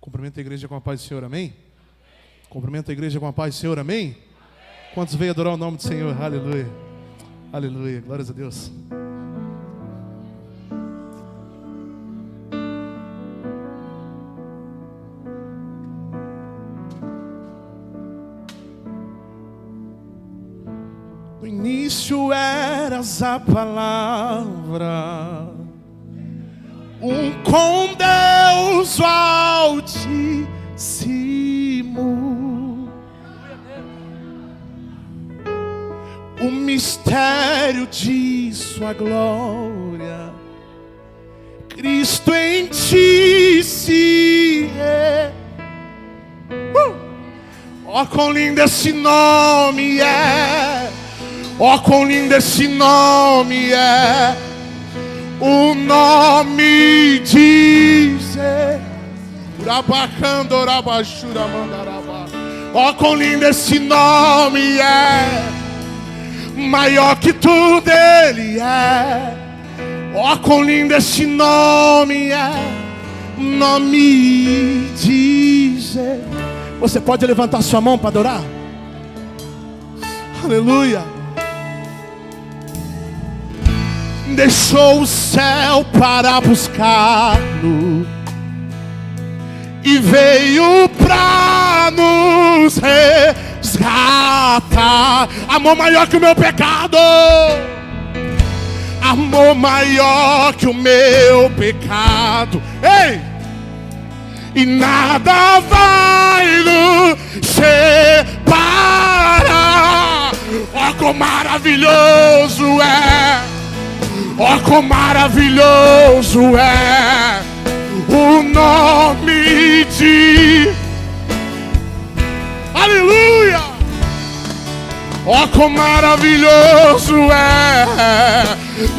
Cumprimenta a igreja com a paz do Senhor, amém? Cumprimenta a igreja com a paz do Senhor, amém? Quantos veio adorar o nome do Senhor? Aleluia. Aleluia. Glórias a Deus. No início eras a palavra, com Deus o Altíssimo. O mistério de sua glória, Cristo em ti se é. Oh, quão lindo esse nome é! Oh, quão lindo esse nome é! O nome de Jesus. Oh, quão lindo esse nome é! Maior que tudo Ele é. Oh, quão lindo esse nome é! Nome de Jesus. Você pode levantar sua mão para adorar? Aleluia. Deixou o céu para buscar-nos e veio para nos resgatar. Amor maior que o meu pecado, amor maior que o meu pecado. Ei! E nada vai nos separar. Oh, quão maravilhoso é! Oh, quão maravilhoso é o nome de... Aleluia! Oh, quão maravilhoso é,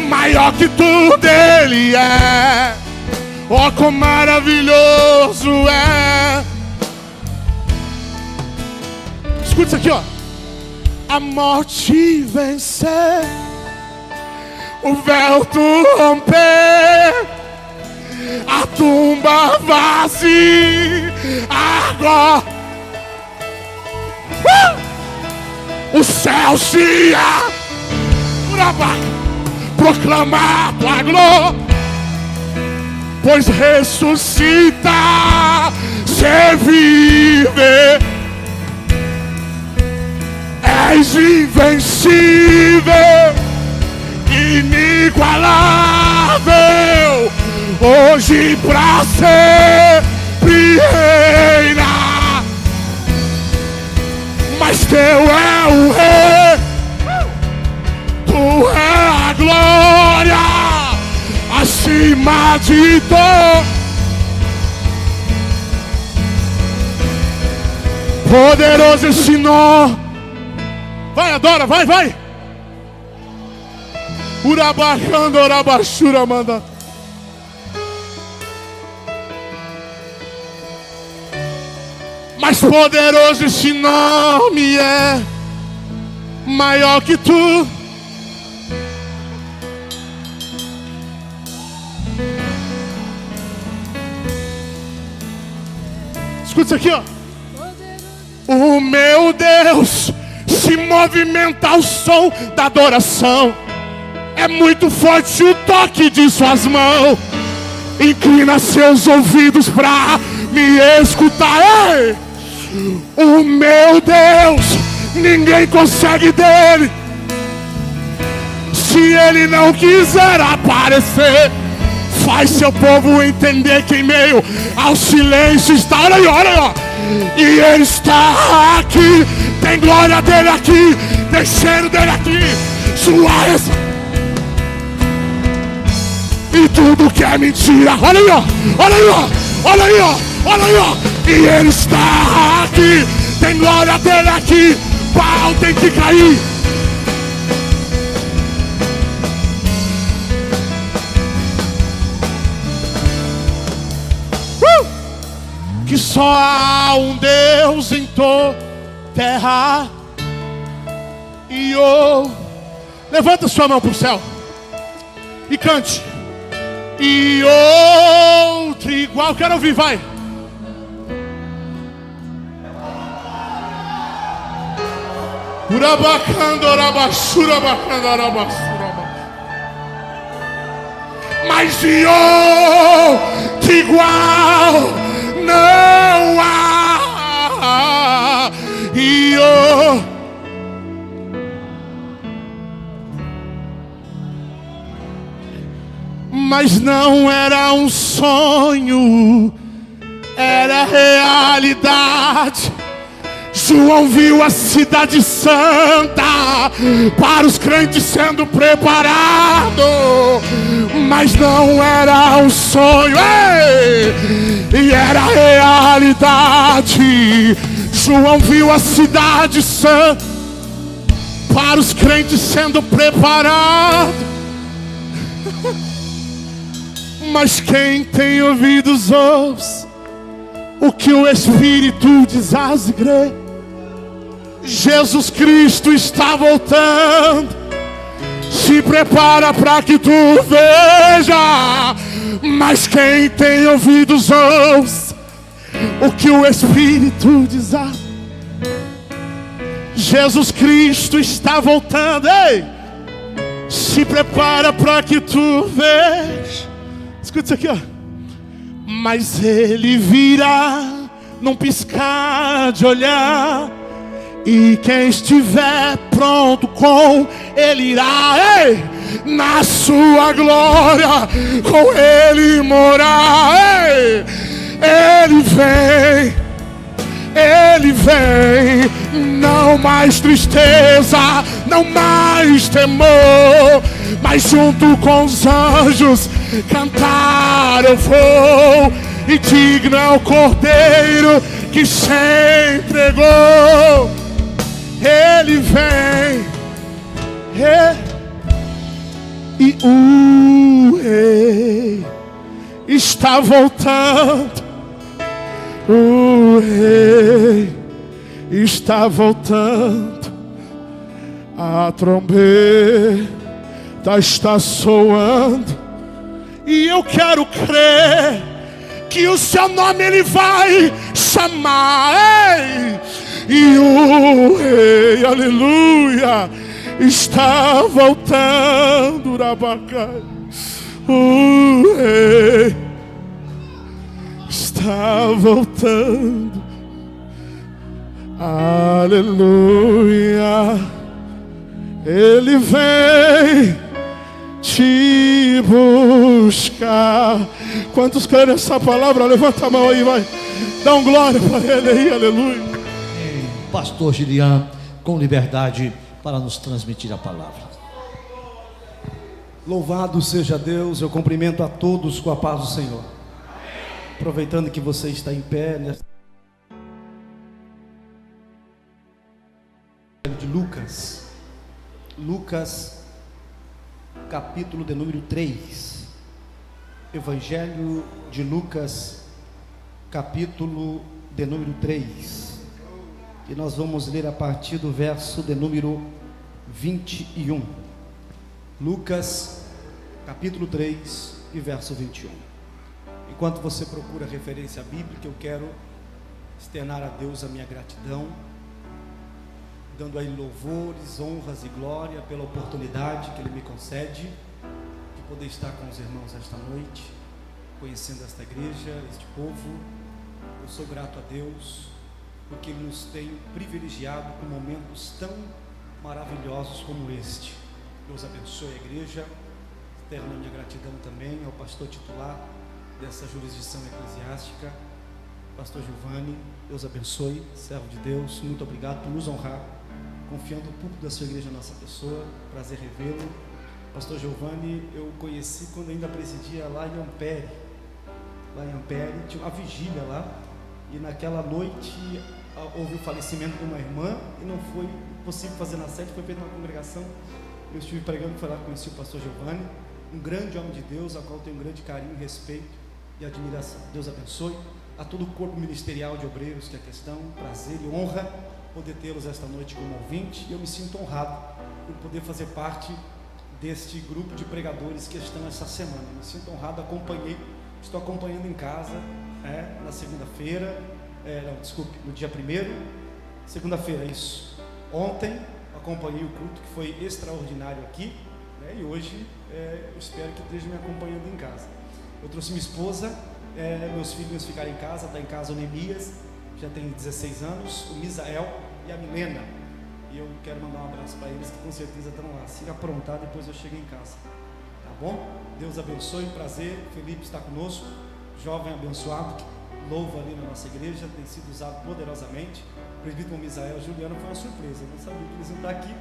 maior que tudo Ele é. Oh, quão maravilhoso é. Escuta isso aqui, ó. A morte vencer, o véu tu romper, a tumba vazia agora. O céu se abre, proclamar tua glória, pois ressuscita, se vive, és invencível, inigualável, hoje pra sempre reina. Mas teu é o rei, tu é a glória, acima de todo. Poderoso esse nome. Vai, adora, vai, vai. Urabacando, orabachura, manda. Mais poderoso esse nome é, maior que tu. Escuta isso aqui, ó. O meu Deus se movimenta ao som da adoração. É muito forte o toque de suas mãos. Inclina seus ouvidos pra me escutar. Ei! O meu Deus, ninguém consegue dele. Se ele não quiser aparecer, faz seu povo entender que em meio ao silêncio está. Olha aí, olha aí, ó. E ele está aqui. Tem glória dele aqui, tem cheiro dele aqui. Sua e tudo que é mentira. Olha aí, ó. Olha aí, ó. Olha aí, ó. Olha aí, ó. E ele está aqui. Tem glória dele aqui. Pau tem que cair. Que só há um Deus em toda terra. E levanta sua mão para o céu e cante. E outro igual. Quero ouvir, vai. Mas de outro igual não há. Mas não era um sonho, era realidade. João viu a cidade santa para os crentes sendo preparado, mas não era um sonho, e era realidade. João viu a cidade santa para os crentes sendo preparados. Mas quem tem ouvidos ouça o que o Espírito diz às igrejas. Jesus Cristo está voltando. Se prepara para que tu veja. Mas quem tem ouvidos ouça o que o Espírito diz às igrejas. Jesus Cristo está voltando. Ei! Se prepara para que tu veja. Escuta isso aqui, ó. Mas ele virá num piscar de olhar, e quem estiver pronto com ele irá, ei, na sua glória com ele morar. Ei, ele vem, não mais tristeza, não mais temor, mas junto com os anjos cantar eu vou, e digno é o Cordeiro que se entregou. Ele vem, e o Rei está voltando. O Rei está voltando. A trombeta está soando, e eu quero crer que o seu nome ele vai chamar. Ei! E o Rei, aleluia, está voltando. Rabacai. O Rei está voltando. Aleluia. Ele vem te buscar. Quantos querem essa palavra? Levanta a mão aí, vai. Dá um glória para ele aí, aleluia. Pastor Gilian, com liberdade para nos transmitir a palavra. Louvado seja Deus. Eu cumprimento a todos com a paz do Senhor. Aproveitando que você está em pé nessa de Lucas, capítulo de número 3. Evangelho de Lucas, capítulo de número 3. E nós vamos ler a partir do verso de número 21. Lucas, capítulo 3 e verso 21. Enquanto você procura referência bíblica, eu quero externar a Deus a minha gratidão, dando a Ele louvores, honras e glória pela oportunidade que Ele me concede de poder estar com os irmãos esta noite, conhecendo esta igreja, este povo. Eu sou grato a Deus porque Ele nos tem privilegiado com momentos tão maravilhosos como este. Deus abençoe a igreja. Externo a minha gratidão também ao pastor titular dessa jurisdição eclesiástica, pastor Giovanni. Deus abençoe, servo de Deus, muito obrigado por nos honrar, confiando o público da sua igreja na nossa pessoa. Prazer revê-lo. Pastor Giovanni eu conheci quando ainda presidia lá em Ampere. Tinha uma vigília lá, e naquela noite houve o falecimento de uma irmã, e não foi possível fazer na sede, foi feita uma congregação. Eu estive pregando, foi lá que conheci o pastor Giovanni, um grande homem de Deus, a qual eu tenho um grande carinho, respeito e admiração. Deus abençoe a todo o corpo ministerial de obreiros que aqui estão. Prazer e honra poder tê-los esta noite como ouvinte, e eu me sinto honrado por poder fazer parte deste grupo de pregadores que estão essa semana. Me sinto honrado, estou acompanhando em casa, na segunda-feira, no dia 1º, segunda-feira, isso. Ontem acompanhei o culto, que foi extraordinário aqui, né? E hoje eu espero que esteja me acompanhando em casa. Eu trouxe minha esposa, meus filhos ficaram em casa, está em casa o Neemias, já tem 16 anos, o Misael e a Milena. E eu quero mandar um abraço para eles, que com certeza estão lá. Se aprontar, depois eu chego em casa. Tá bom? Deus abençoe, prazer. Felipe está conosco, jovem abençoado, que louva ali na nossa igreja, tem sido usado poderosamente. O presbítero Misael e Juliana foi uma surpresa, eu não sabia que eles iam estar aqui.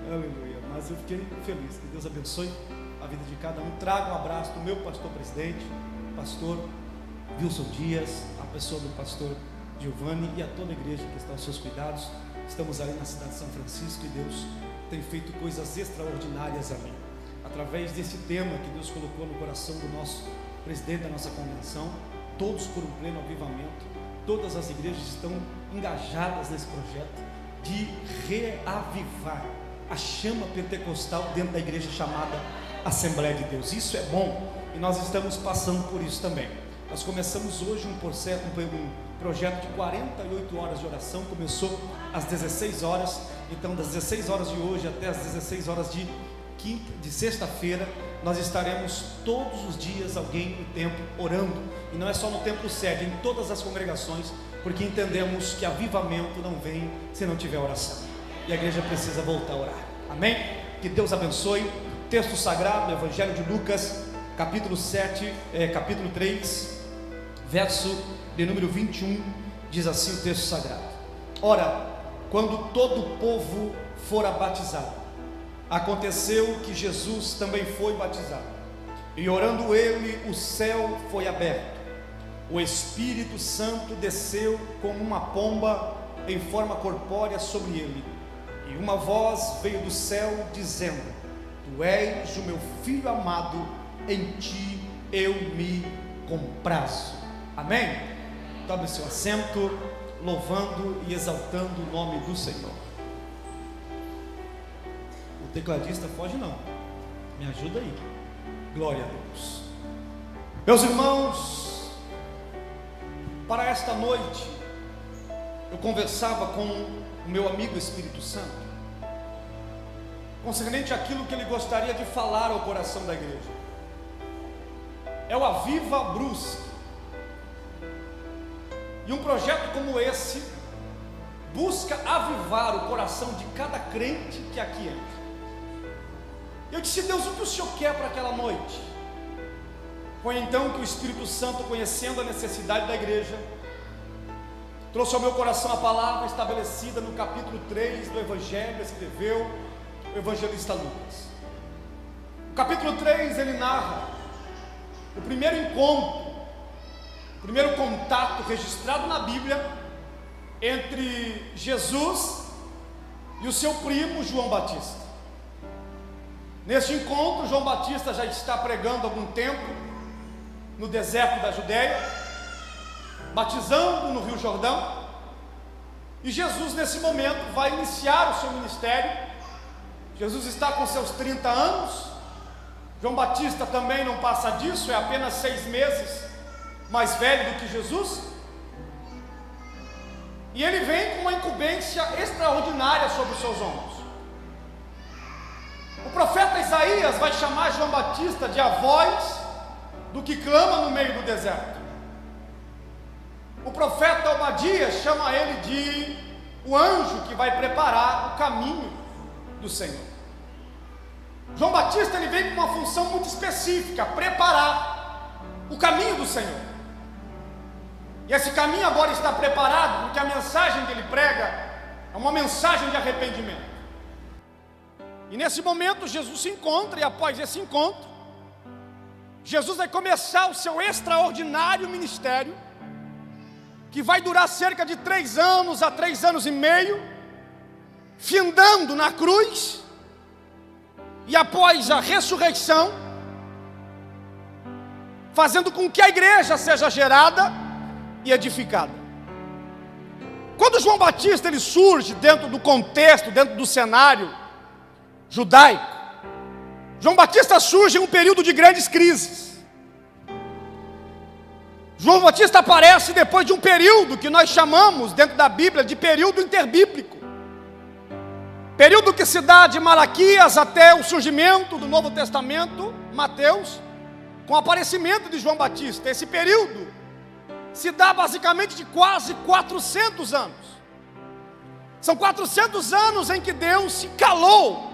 Aleluia. Mas eu fiquei feliz. Que Deus abençoe a vida de cada um. Trago um abraço do meu pastor presidente, pastor Wilson Dias, a pessoa do pastor Giovanni e a toda a igreja que está aos seus cuidados. Estamos ali na cidade de São Francisco e Deus tem feito coisas extraordinárias ali. Através desse tema que Deus colocou no coração do nosso presidente da nossa convenção, todos por um pleno avivamento, todas as igrejas estão engajadas nesse projeto de reavivar a chama pentecostal dentro da igreja chamada Assembleia de Deus. Isso é bom e nós estamos passando por isso também. Nós começamos hoje um projeto de 48 horas de oração, começou às 16 horas, então das 16 horas de hoje até as 16 horas de sexta-feira, nós estaremos todos os dias alguém no templo orando, e não é só no templo sede, em todas as congregações, porque entendemos que avivamento não vem se não tiver oração, e a igreja precisa voltar a orar, amém? Que Deus abençoe. Texto sagrado, Evangelho de Lucas, capítulo 3, verso de número 21, diz assim o texto sagrado: Ora, quando todo o povo fora batizado, aconteceu que Jesus também foi batizado, e orando ele, o céu foi aberto, o Espírito Santo desceu como uma pomba em forma corpórea sobre ele, e uma voz veio do céu dizendo: Tu és o meu filho amado, em ti eu me comprazo. Amém? Tome seu assento, louvando e exaltando o nome do Senhor. O tecladista foge não, me ajuda aí. Glória a Deus. Meus irmãos, para esta noite eu conversava com o meu amigo Espírito Santo concernente àquilo que ele gostaria de falar ao coração da igreja. É o Aviva Brusque. E um projeto como esse busca avivar o coração de cada crente que aqui entra. Eu disse: Deus, o que o Senhor quer para aquela noite? Foi então que o Espírito Santo, conhecendo a necessidade da igreja, trouxe ao meu coração a palavra estabelecida no capítulo 3 do Evangelho, escreveu o evangelista Lucas. O capítulo 3 ele narra o primeiro encontro, o primeiro contato registrado na Bíblia entre Jesus e o seu primo João Batista. Neste encontro, João Batista já está pregando há algum tempo no deserto da Judéia, batizando no Rio Jordão, e Jesus nesse momento vai iniciar o seu ministério. Jesus está com seus 30 anos, João Batista também não passa disso, é apenas 6 meses mais velho do que Jesus, e ele vem com uma incumbência extraordinária sobre os seus ombros. O profeta Isaías vai chamar João Batista de a voz do que clama no meio do deserto. O profeta Obadias chama ele de o anjo que vai preparar o caminho do Senhor. João Batista ele vem com uma função muito específica: preparar o caminho do Senhor. E esse caminho agora está preparado porque a mensagem que ele prega é uma mensagem de arrependimento. E nesse momento Jesus se encontra, e após esse encontro, Jesus vai começar o seu extraordinário ministério, que vai durar cerca de 3 anos a 3 anos e meio, findando na cruz, e após a ressurreição, fazendo com que a igreja seja gerada e edificada. Quando João Batista ele surge dentro do contexto, dentro do cenário judaico, João Batista surge em um período de grandes crises. João Batista aparece depois de um período que nós chamamos dentro da Bíblia de período interbíblico. Período que se dá de Malaquias até o surgimento do Novo Testamento, Mateus, com o aparecimento de João Batista. Esse período se dá basicamente de quase 400 anos. São 400 anos em que Deus se calou.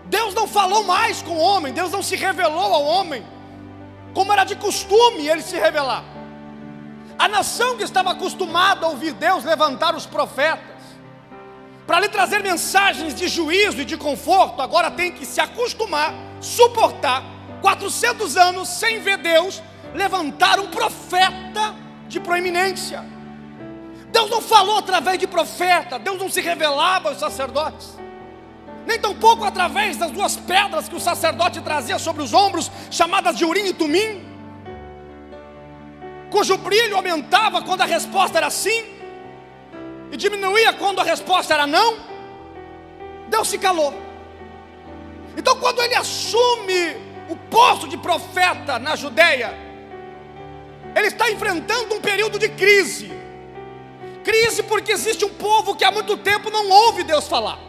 Deus não falou mais com o homem, Deus não se revelou ao homem, como era de costume ele se revelar. A nação que estava acostumada a ouvir Deus levantar os profetas, para lhe trazer mensagens de juízo e de conforto, agora tem que se acostumar, suportar 400 anos sem ver Deus levantar um profeta de proeminência. Deus não falou através de profeta, Deus não se revelava aos sacerdotes, nem tampouco através das duas pedras que o sacerdote trazia sobre os ombros, chamadas de Urim e Tumim, cujo brilho aumentava quando a resposta era sim, e diminuía quando a resposta era não. Deus se calou. Então, quando ele assume o posto de profeta na Judeia, ele está enfrentando um período de crise. Crise porque existe um povo que há muito tempo não ouve Deus falar.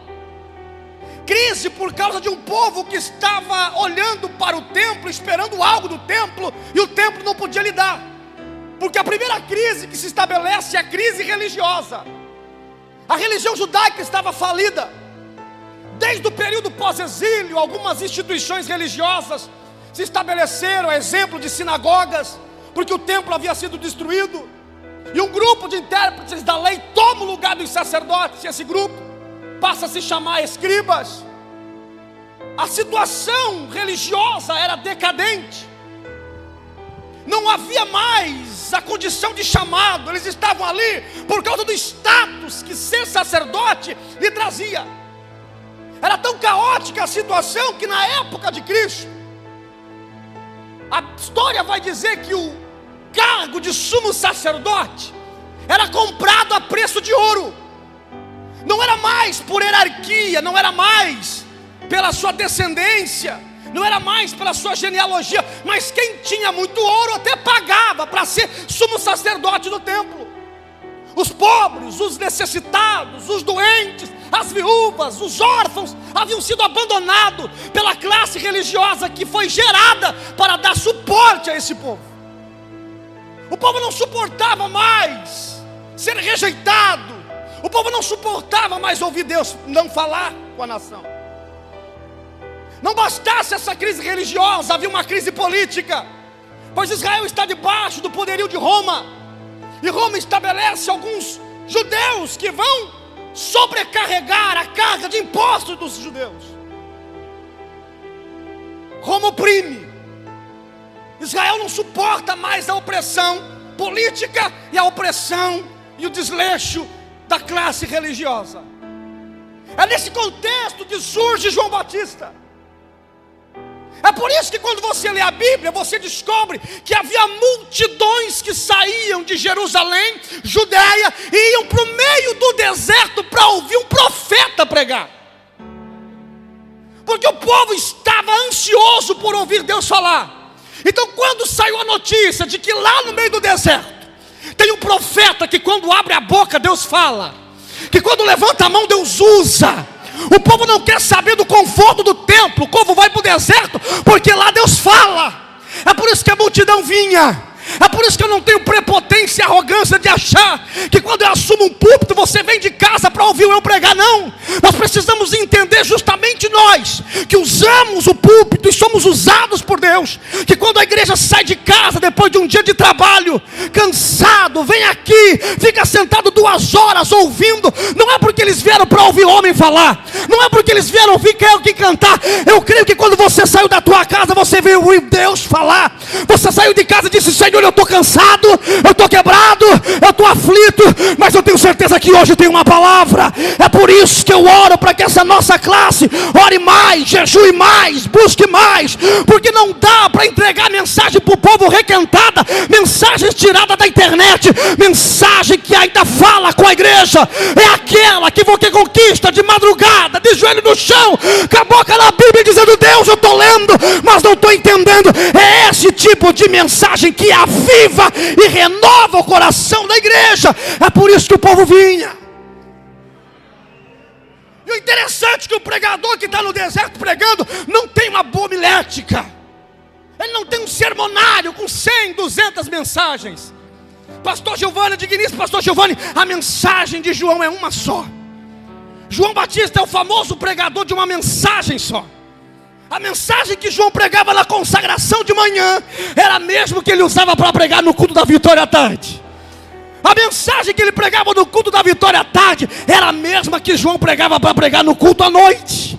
Crise por causa de um povo que estava olhando para o templo, esperando algo do templo, e o templo não podia lhe dar. Porque a primeira crise que se estabelece é a crise religiosa. A religião judaica estava falida. Desde o período pós-exílio, algumas instituições religiosas se estabeleceram, a exemplo de sinagogas, porque o templo havia sido destruído, e um grupo de intérpretes da lei toma o lugar dos sacerdotes, e esse grupo passa a se chamar escribas. A situação religiosa era decadente, não havia mais a condição de chamado, eles estavam ali por causa do status que ser sacerdote lhe trazia. Era tão caótica a situação que na época de Cristo, a história vai dizer que o cargo de sumo sacerdote era comprado a preço de ouro. Não era mais por hierarquia, não era mais pela sua descendência, não era mais pela sua genealogia, mas quem tinha muito ouro até pagava para ser sumo sacerdote do templo. Os pobres, os necessitados, os doentes, as viúvas, os órfãos haviam sido abandonados pela classe religiosa que foi gerada para dar suporte a esse povo. O povo não suportava mais ser rejeitado, o povo não suportava mais ouvir Deus não falar com a nação. Não bastasse essa crise religiosa, havia uma crise política, pois Israel está debaixo do poderio de Roma, e Roma estabelece alguns judeus que vão sobrecarregar a carga de impostos dos judeus. Roma oprime. Israel não suporta mais a opressão política e a opressão e o desleixo da classe religiosa. É nesse contexto que surge João Batista. É por isso que quando você lê a Bíblia, você descobre que havia multidões que saíam de Jerusalém, Judeia, e iam para o meio do deserto para ouvir um profeta pregar. Porque o povo estava ansioso por ouvir Deus falar. Então, quando saiu a notícia de que lá no meio do deserto tem um profeta que quando abre a boca Deus fala, que quando levanta a mão Deus usa, o povo não quer saber do conforto do templo, o povo vai para o deserto, porque lá Deus fala. É por isso que a multidão vinha. É por isso que eu não tenho prepotência e arrogância de achar que quando eu assumo um púlpito, você vem de casa para ouvir eu pregar. Não, nós precisamos entender, justamente nós, que usamos o púlpito e somos usados por Deus, que quando a igreja sai de casa, depois de um dia de trabalho, cansado, vem aqui, fica sentado 2 horas ouvindo, não é porque eles vieram para ouvir homem falar, não é porque eles vieram ouvir que cantar. Eu creio que quando você saiu da tua casa, você veio ouvir Deus falar. Você saiu de casa e disse: Senhor, eu estou cansado, eu estou quebrado, eu estou aflito, mas eu tenho certeza que hoje tem uma palavra. É por isso que eu oro para que essa nossa classe ore mais, jejue mais, busque mais, porque não dá para entregar mensagem para o povo requentada, mensagens tiradas da internet, mensagem que ainda fala com a igreja, é aquela que você conquista de madrugada, de joelho no chão, com a boca na Bíblia dizendo: Deus, eu estou lendo, mas não estou entendendo. É esse tipo de mensagem que aviva e renova o coração da igreja. É por isso que o povo vinha. E o interessante que o pregador que está no deserto pregando não tem uma boa homilética. Ele não tem um sermonário com 100, 200 mensagens. Pastor Giovanni, digníssimo Pastor Giovanni, a mensagem de João é uma só. João Batista é o famoso pregador de uma mensagem só. A mensagem que João pregava na consagração de manhã era a mesma que ele usava para pregar no culto da vitória à tarde. A mensagem que ele pregava no culto da vitória à tarde era a mesma que João pregava para pregar no culto à noite.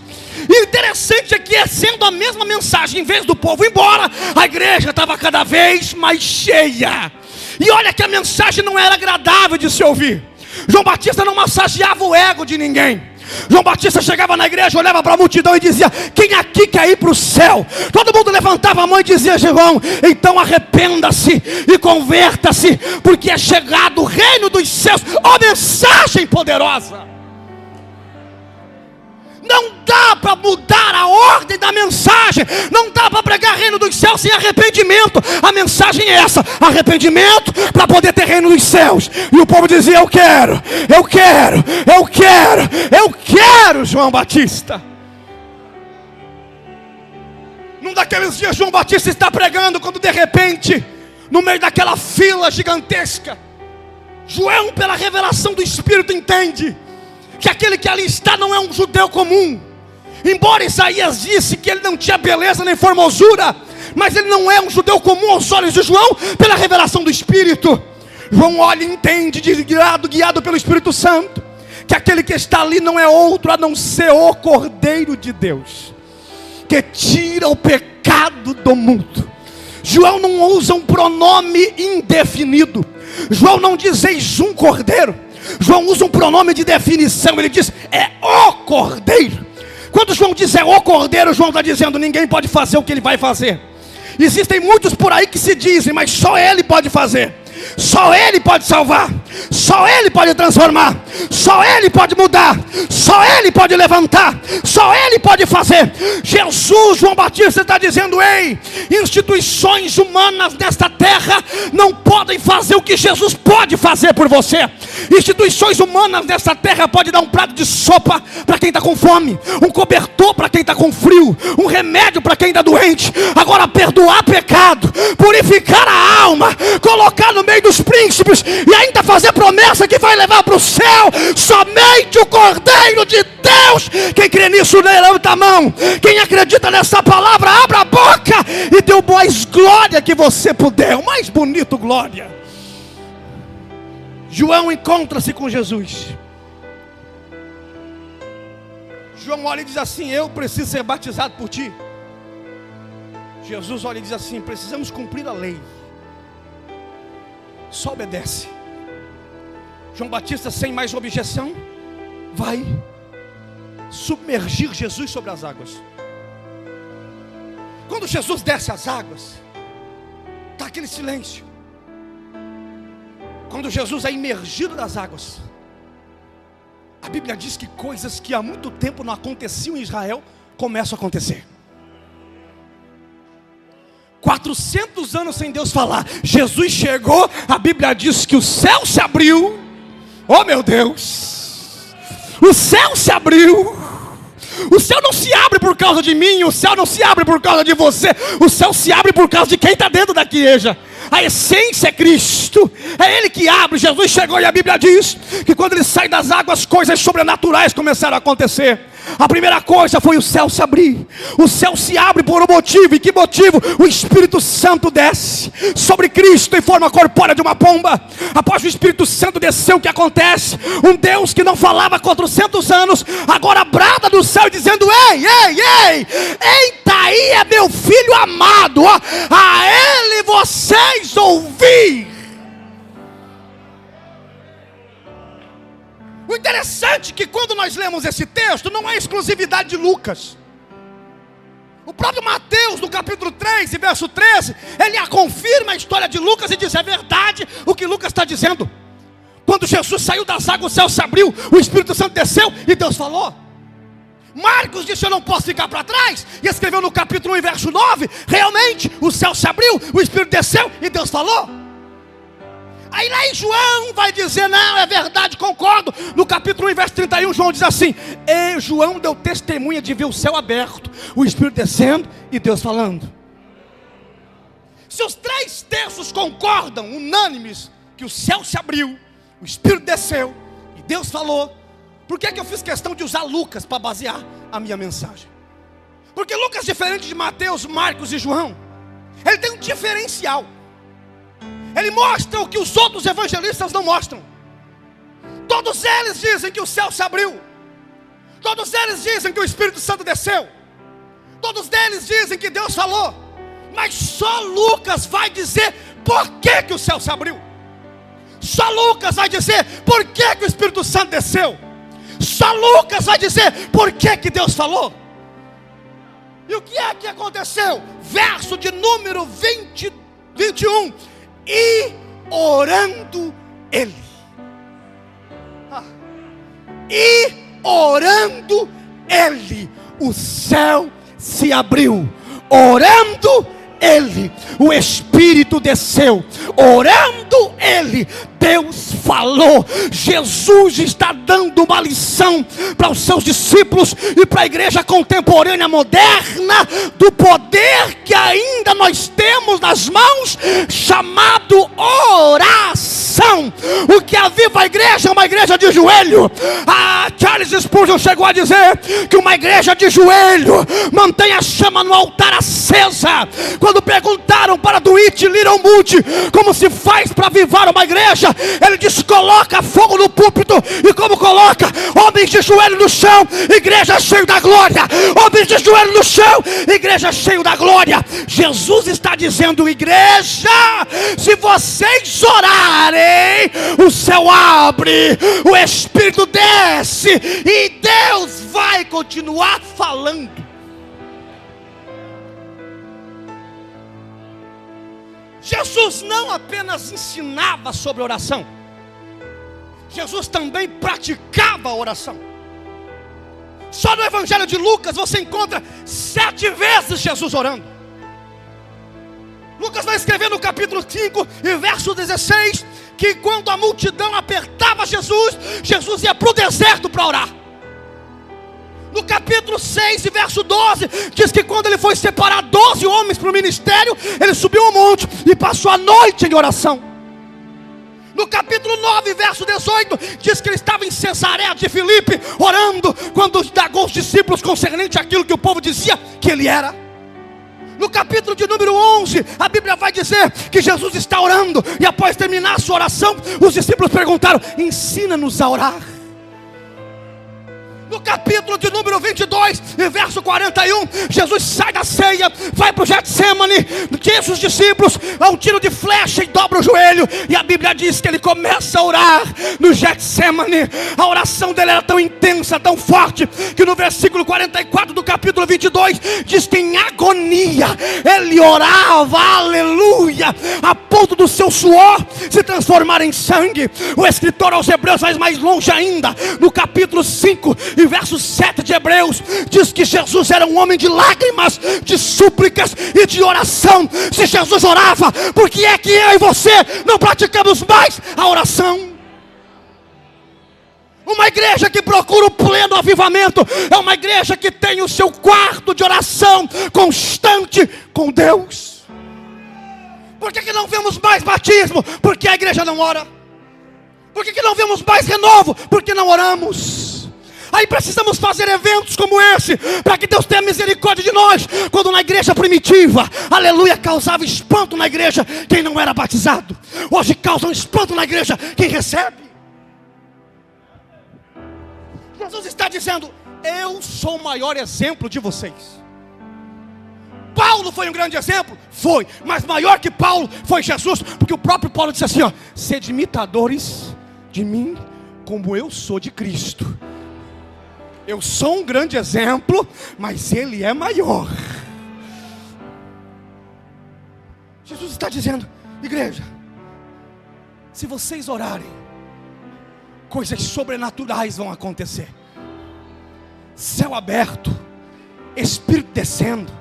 E o interessante é que, sendo a mesma mensagem, em vez do povo ir embora, a igreja estava cada vez mais cheia. E olha que a mensagem não era agradável de se ouvir. João Batista não massageava o ego de ninguém. João Batista chegava na igreja, olhava para a multidão e dizia: quem aqui quer ir para o céu? Todo mundo levantava a mão e dizia: João, então arrependa-se e converta-se, porque é chegado o reino dos céus. Ó, mensagem poderosa! Não dá para mudar a ordem da mensagem. Não dá para pregar reino dos céus sem arrependimento. A mensagem é essa: arrependimento para poder ter reino dos céus. E o povo dizia: eu quero, eu quero, eu quero, eu quero João Batista. Num daqueles dias João Batista está pregando, quando de repente, no meio daquela fila gigantesca, João, pela revelação do Espírito, entende que aquele que ali está não é um judeu comum. Embora Isaías disse que ele não tinha beleza nem formosura, mas ele não é um judeu comum aos olhos de João, pela revelação do Espírito. João olha e entende, guiado pelo Espírito Santo, que aquele que está ali não é outro a não ser o Cordeiro de Deus, que tira o pecado do mundo. João não usa um pronome indefinido. João não diz: eis um cordeiro. João usa um pronome de definição. Ele diz: é o Cordeiro. Quando João diz é o Cordeiro, João está dizendo: ninguém pode fazer o que ele vai fazer. Existem muitos por aí que se dizem, mas só ele pode fazer. Só ele pode salvar. Só ele pode transformar. Só ele pode mudar. Só ele pode levantar. Só ele pode fazer. Jesus, João Batista está dizendo: ei, instituições humanas nesta terra não podem fazer o que Jesus pode fazer por você. Instituições humanas nesta terra podem dar um prato de sopa para quem está com fome, um cobertor para quem está com frio, um remédio para quem está doente. Agora, perdoar pecado, purificar a alma, colocar no meio dos príncipes e ainda fazer promessa que vai levar para o céu, somente o Cordeiro de Deus. Quem crê nisso, levanta a mão. Quem acredita nessa palavra, abra a boca e dê o mais glória que você puder, o mais bonito glória. João encontra-se com Jesus. João olha e diz assim: eu preciso ser batizado por ti. Jesus olha e diz assim: precisamos cumprir a lei. Só obedece. João Batista, sem mais objeção, vai submergir Jesus sobre as águas. Quando Jesus desce as águas, está aquele silêncio. Quando Jesus é imergido nas águas, a Bíblia diz que coisas que há muito tempo não aconteciam em Israel começam a acontecer. 400 anos sem Deus falar, Jesus chegou, a Bíblia diz que o céu se abriu. Oh meu Deus, o céu se abriu. O céu não se abre por causa de mim, o céu não se abre por causa de você, o céu se abre por causa de quem está dentro da igreja. A essência é Cristo, é Ele que abre. Jesus chegou e a Bíblia diz que quando Ele sai das águas, coisas sobrenaturais começaram a acontecer. A primeira coisa foi o céu se abrir. O céu se abre por um motivo. E que motivo? O Espírito Santo desce sobre Cristo em forma corpórea de uma pomba. Após o Espírito Santo descer, o que acontece? Um Deus que não falava há 400 anos, agora brada do céu dizendo: ei, ei, ei, eita, aí é meu filho amado, ó, a Ele vocês ouvir. O interessante é que quando nós lemos esse texto, não é exclusividade de Lucas. O próprio Mateus, no capítulo 3 e verso 13, ele confirma a história de Lucas e diz: é verdade o que Lucas está dizendo. Quando Jesus saiu das águas, o céu se abriu, o Espírito Santo desceu e Deus falou. Marcos disse: eu não posso ficar para trás, e escreveu no capítulo 1 e verso 9, realmente o céu se abriu, o Espírito desceu e Deus falou. Aí lá em João vai dizer, não, é verdade, concordo. No capítulo 1, verso 31, João diz assim: e João deu testemunha de ver o céu aberto, o Espírito descendo e Deus falando. Se os 3 terços concordam, unânimes, que o céu se abriu, o Espírito desceu e Deus falou, por que eu fiz questão de usar Lucas para basear a minha mensagem? Porque Lucas, diferente de Mateus, Marcos e João, ele tem um diferencial. Ele mostra o que os outros evangelistas não mostram. Todos eles dizem que o céu se abriu. Todos eles dizem que o Espírito Santo desceu. Todos eles dizem que Deus falou. Mas só Lucas vai dizer por que o céu se abriu. Só Lucas vai dizer por que o Espírito Santo desceu. Só Lucas vai dizer por que Deus falou. E o que é que aconteceu? Verso de número 21. E orando ele. E orando ele, o céu se abriu. Orando ele, o Espírito desceu. Orando ele, Deus falou. Jesus está dando uma lição para os seus discípulos e para a igreja contemporânea moderna, do poder que ainda nós temos nas mãos, chamado oração. O que aviva a igreja é uma igreja de joelho. Charles Spurgeon chegou a dizer que uma igreja de joelho mantém a chama no altar acesa. Quando perguntaram para Dwight Little Moody como se faz para avivar uma igreja, ele disse: coloca fogo no púlpito. E como coloca? Homens de joelho no chão, igreja cheia da glória. Homens de joelho no chão, igreja cheia da glória. Jesus está dizendo: igreja, se vocês orarem, o céu abre, o Espírito desce e Deus vai continuar falando. Jesus não apenas ensinava sobre oração, Jesus também praticava a oração. Só no Evangelho de Lucas você encontra 7 vezes Jesus orando. Lucas vai escrever no capítulo 5 e verso 16 que quando a multidão apertava Jesus, Jesus ia para o deserto para orar. No capítulo 6 e verso 12, diz que quando ele foi separar 12 homens para o ministério, ele subiu um monte e passou a noite em oração. No capítulo 9, verso 18, diz que ele estava em Cesareia de Filipe, orando, quando indagou os discípulos concernente àquilo que o povo dizia que ele era. No capítulo de número 11, a Bíblia vai dizer que Jesus está orando, e após terminar a sua oração, os discípulos perguntaram: ensina-nos a orar. No capítulo de número 22, verso 41, Jesus sai da ceia, vai para o Getsemane, diz os discípulos, a um tiro de flecha, e dobra o joelho, e a Bíblia diz que ele começa a orar no Getsemane. A oração dele era tão intensa, tão forte, que no versículo 44 do capítulo 22, diz que em agonia, ele orava, aleluia, a ponto do seu suor se transformar em sangue. O escritor aos Hebreus vai mais longe ainda, no capítulo 5, e verso 7 de Hebreus, diz que Jesus era um homem de lágrimas, de súplicas e de oração. Se Jesus orava, por que é que eu e você não praticamos mais a oração? Uma igreja que procura o pleno avivamento é uma igreja que tem o seu quarto de oração constante com Deus. Por que não vemos mais batismo? Porque a igreja não ora. Por que não vemos mais renovo? Porque não oramos. Aí precisamos fazer eventos como esse, para que Deus tenha misericórdia de nós. Quando na igreja primitiva, aleluia, causava espanto na igreja quem não era batizado, hoje causa um espanto na igreja quem recebe. Jesus está dizendo: eu sou o maior exemplo de vocês. Paulo foi um grande exemplo? Foi, mas maior que Paulo foi Jesus, porque o próprio Paulo disse assim: ó, sede imitadores de mim, como eu sou de Cristo. Eu sou um grande exemplo, mas ele é maior. Jesus está dizendo: igreja, se vocês orarem, coisas sobrenaturais vão acontecer. Céu aberto, Espírito descendo,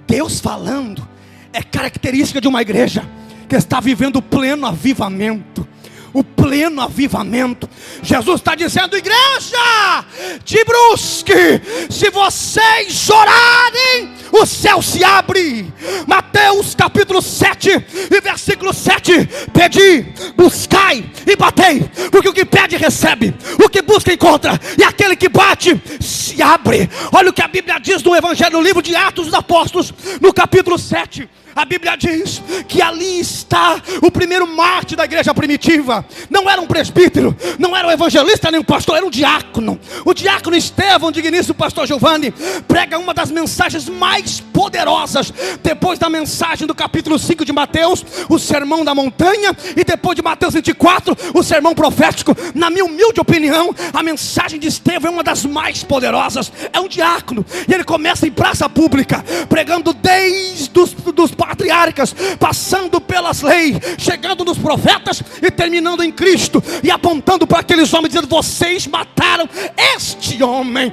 Deus falando, é característica de uma igreja que está vivendo o pleno avivamento. O pleno avivamento. Jesus está dizendo: igreja de Brusque, se vocês orarem, o céu se abre. Mateus capítulo 7 e versículo 7: pedi, buscai e batei, porque o que pede recebe, o que busca encontra, e aquele que bate se abre. Olha o que a Bíblia diz no Evangelho, no livro de Atos dos Apóstolos, no capítulo 7. A Bíblia diz que ali está o primeiro mártir da igreja primitiva. Não era um presbítero, não era um evangelista nem um pastor, era um diácono. O diácono Estevão, digníssimo pastor Giovanni, prega uma das mensagens mais poderosas, depois da mensagem do capítulo 5 de Mateus, o sermão da montanha, e depois de Mateus 24, o sermão profético. Na minha humilde opinião, a mensagem de Estevão é uma das mais poderosas. É um diácono, e ele começa em praça pública, pregando desde dos patriarcas, passando pelas leis, chegando nos profetas e terminando em Cristo, e apontando para aqueles homens, dizendo: vocês mataram este homem.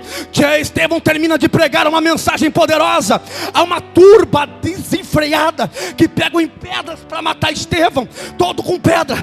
Estevão termina de pregar uma mensagem poderosa. Há uma turba desenfreada que pegam em pedras para matar Estevão, todo com pedra.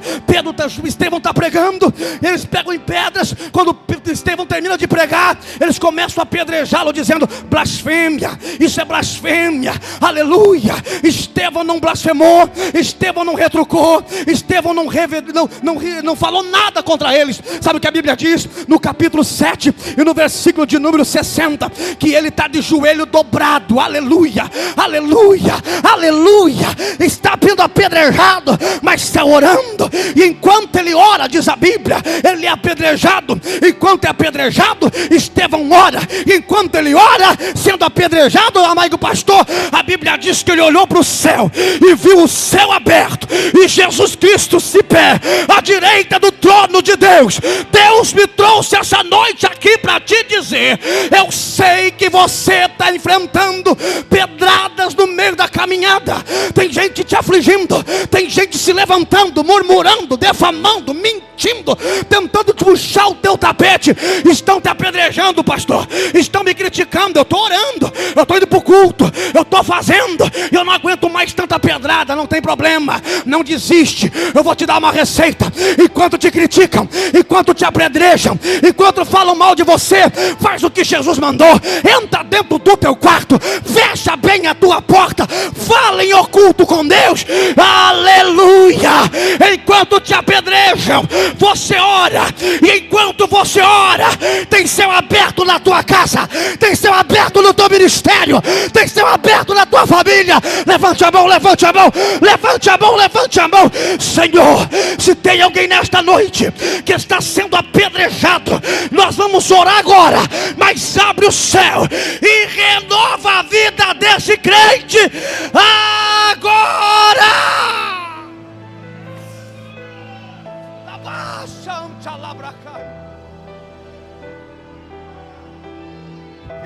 Estevão está pregando, eles pegam em pedras. Quando Estevão termina de pregar, eles começam a apedrejá-lo, dizendo: blasfêmia, isso é blasfêmia, aleluia. Estevão não blasfemou, Estevão não retrucou, Estevão não falou nada contra eles. Sabe o que a Bíblia diz no capítulo 7 e no versículo de número 60? Que ele está de joelho dobrado, aleluia, aleluia, aleluia. Está sendo apedrejado, mas está orando. E enquanto ele ora, diz a Bíblia, ele é apedrejado. Enquanto é apedrejado, Estevão ora. E enquanto ele ora, sendo apedrejado, amado pastor, a Bíblia diz que ele olhou para o céu e viu o céu aberto e Jesus Cristo se pé à direita do trono de Deus. Deus me trouxe essa noite aqui para te dizer: eu sei que você está enfrentando pedradas no meio da caminhada. Tem gente te afligindo, tem gente se levantando, murmurando, defamando, mentindo, tentando te puxar o teu tapete. Estão te apedrejando, pastor, estão me criticando. Eu estou orando, eu estou indo para o culto, eu estou fazendo, eu não aguento mais tanta pedrada. Não tem problema, não desiste. Eu vou te dar uma receita. Enquanto te criticam, enquanto te apedrejam, enquanto falam mal de você, faz o que Jesus mandou. Entra dentro do teu quarto, fecha bem a tua porta, fala em oculto com Deus, aleluia. Enquanto te apedrejam, você ora. E enquanto você ora, tem céu aberto na tua casa, tem céu aberto no teu ministério, tem céu aberto na tua família. Levante a mão, levante a mão, levante a mão, levante a mão. Senhor, se tem alguém nesta noite que está sendo apedrejado, nós vamos orar agora, mas abre o céu e renova a vida desse crente agora.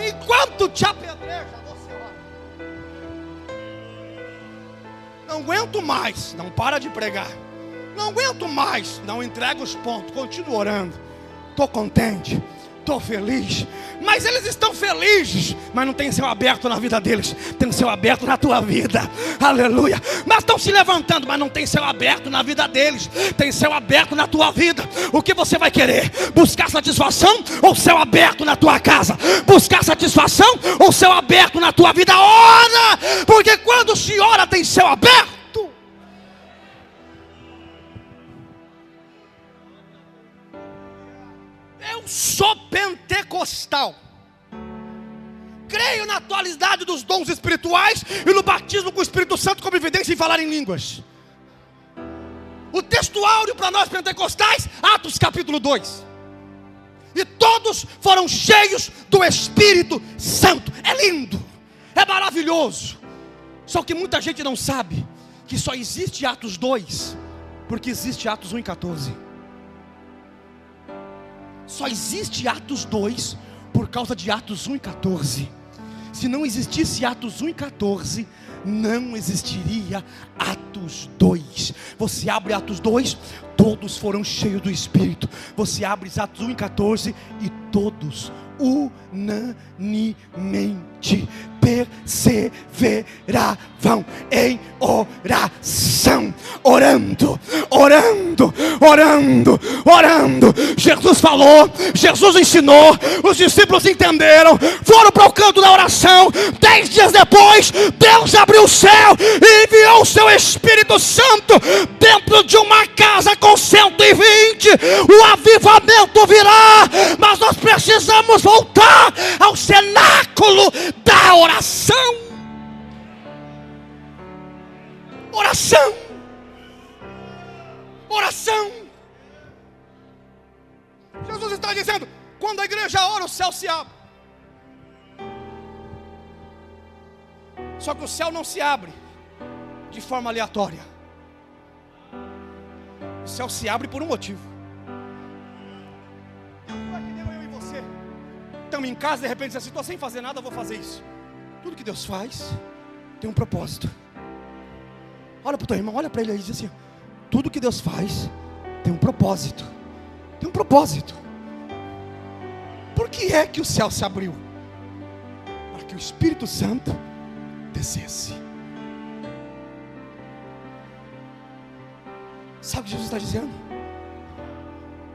Enquanto te apedreja, você ora. Não aguento mais, não para de pregar. Não aguento mais, não entrega os pontos, continua orando. Estou contente, estou feliz. Mas eles estão felizes, mas não tem céu aberto na vida deles. Tem céu aberto na tua vida, aleluia. Mas estão se levantando, mas não tem céu aberto na vida deles. Tem céu aberto na tua vida. O que você vai querer? Buscar satisfação ou céu aberto na tua casa? Buscar satisfação ou céu aberto na tua vida? Ora, porque quando se ora tem céu aberto. Eu sou pentecostal. Creio na atualidade dos dons espirituais e no batismo com o Espírito Santo como evidência em falar em línguas. O texto áureo para nós pentecostais, Atos capítulo 2. E todos foram cheios do Espírito Santo. É lindo, é maravilhoso. Só que muita gente não sabe que só existe Atos 2 porque existe Atos 1 e 14. Só existe Atos 2 por causa de Atos 1 e 14. Se não existisse Atos 1 e 14, não existiria Atos 2. Você abre Atos 2, todos foram cheios do Espírito. Você abre Atos 1 e 14 e todos unanimemente perseveravam em oração, orando. Jesus falou, Jesus ensinou, os discípulos entenderam, foram para o canto da oração. 10 dias depois, Deus abriu o céu e enviou o seu Espírito Santo dentro de uma casa com 120. O avivamento virá, mas nós precisamos voltar ao cenáculo da oração. Oração. Jesus está dizendo, quando a igreja ora, o céu se abre. Só que o céu não se abre de forma aleatória. O céu se abre por um motivo. Não é que nem eu e você. Estamos em casa, de repente, assim, estou sem fazer nada, vou fazer isso. Tudo que Deus faz tem um propósito. Olha para o teu irmão, olha para ele aí e diz assim: tudo que Deus faz tem um propósito. Tem um propósito. Por que é que o céu se abriu? Para que o Espírito Santo descesse. Sabe o que Jesus está dizendo?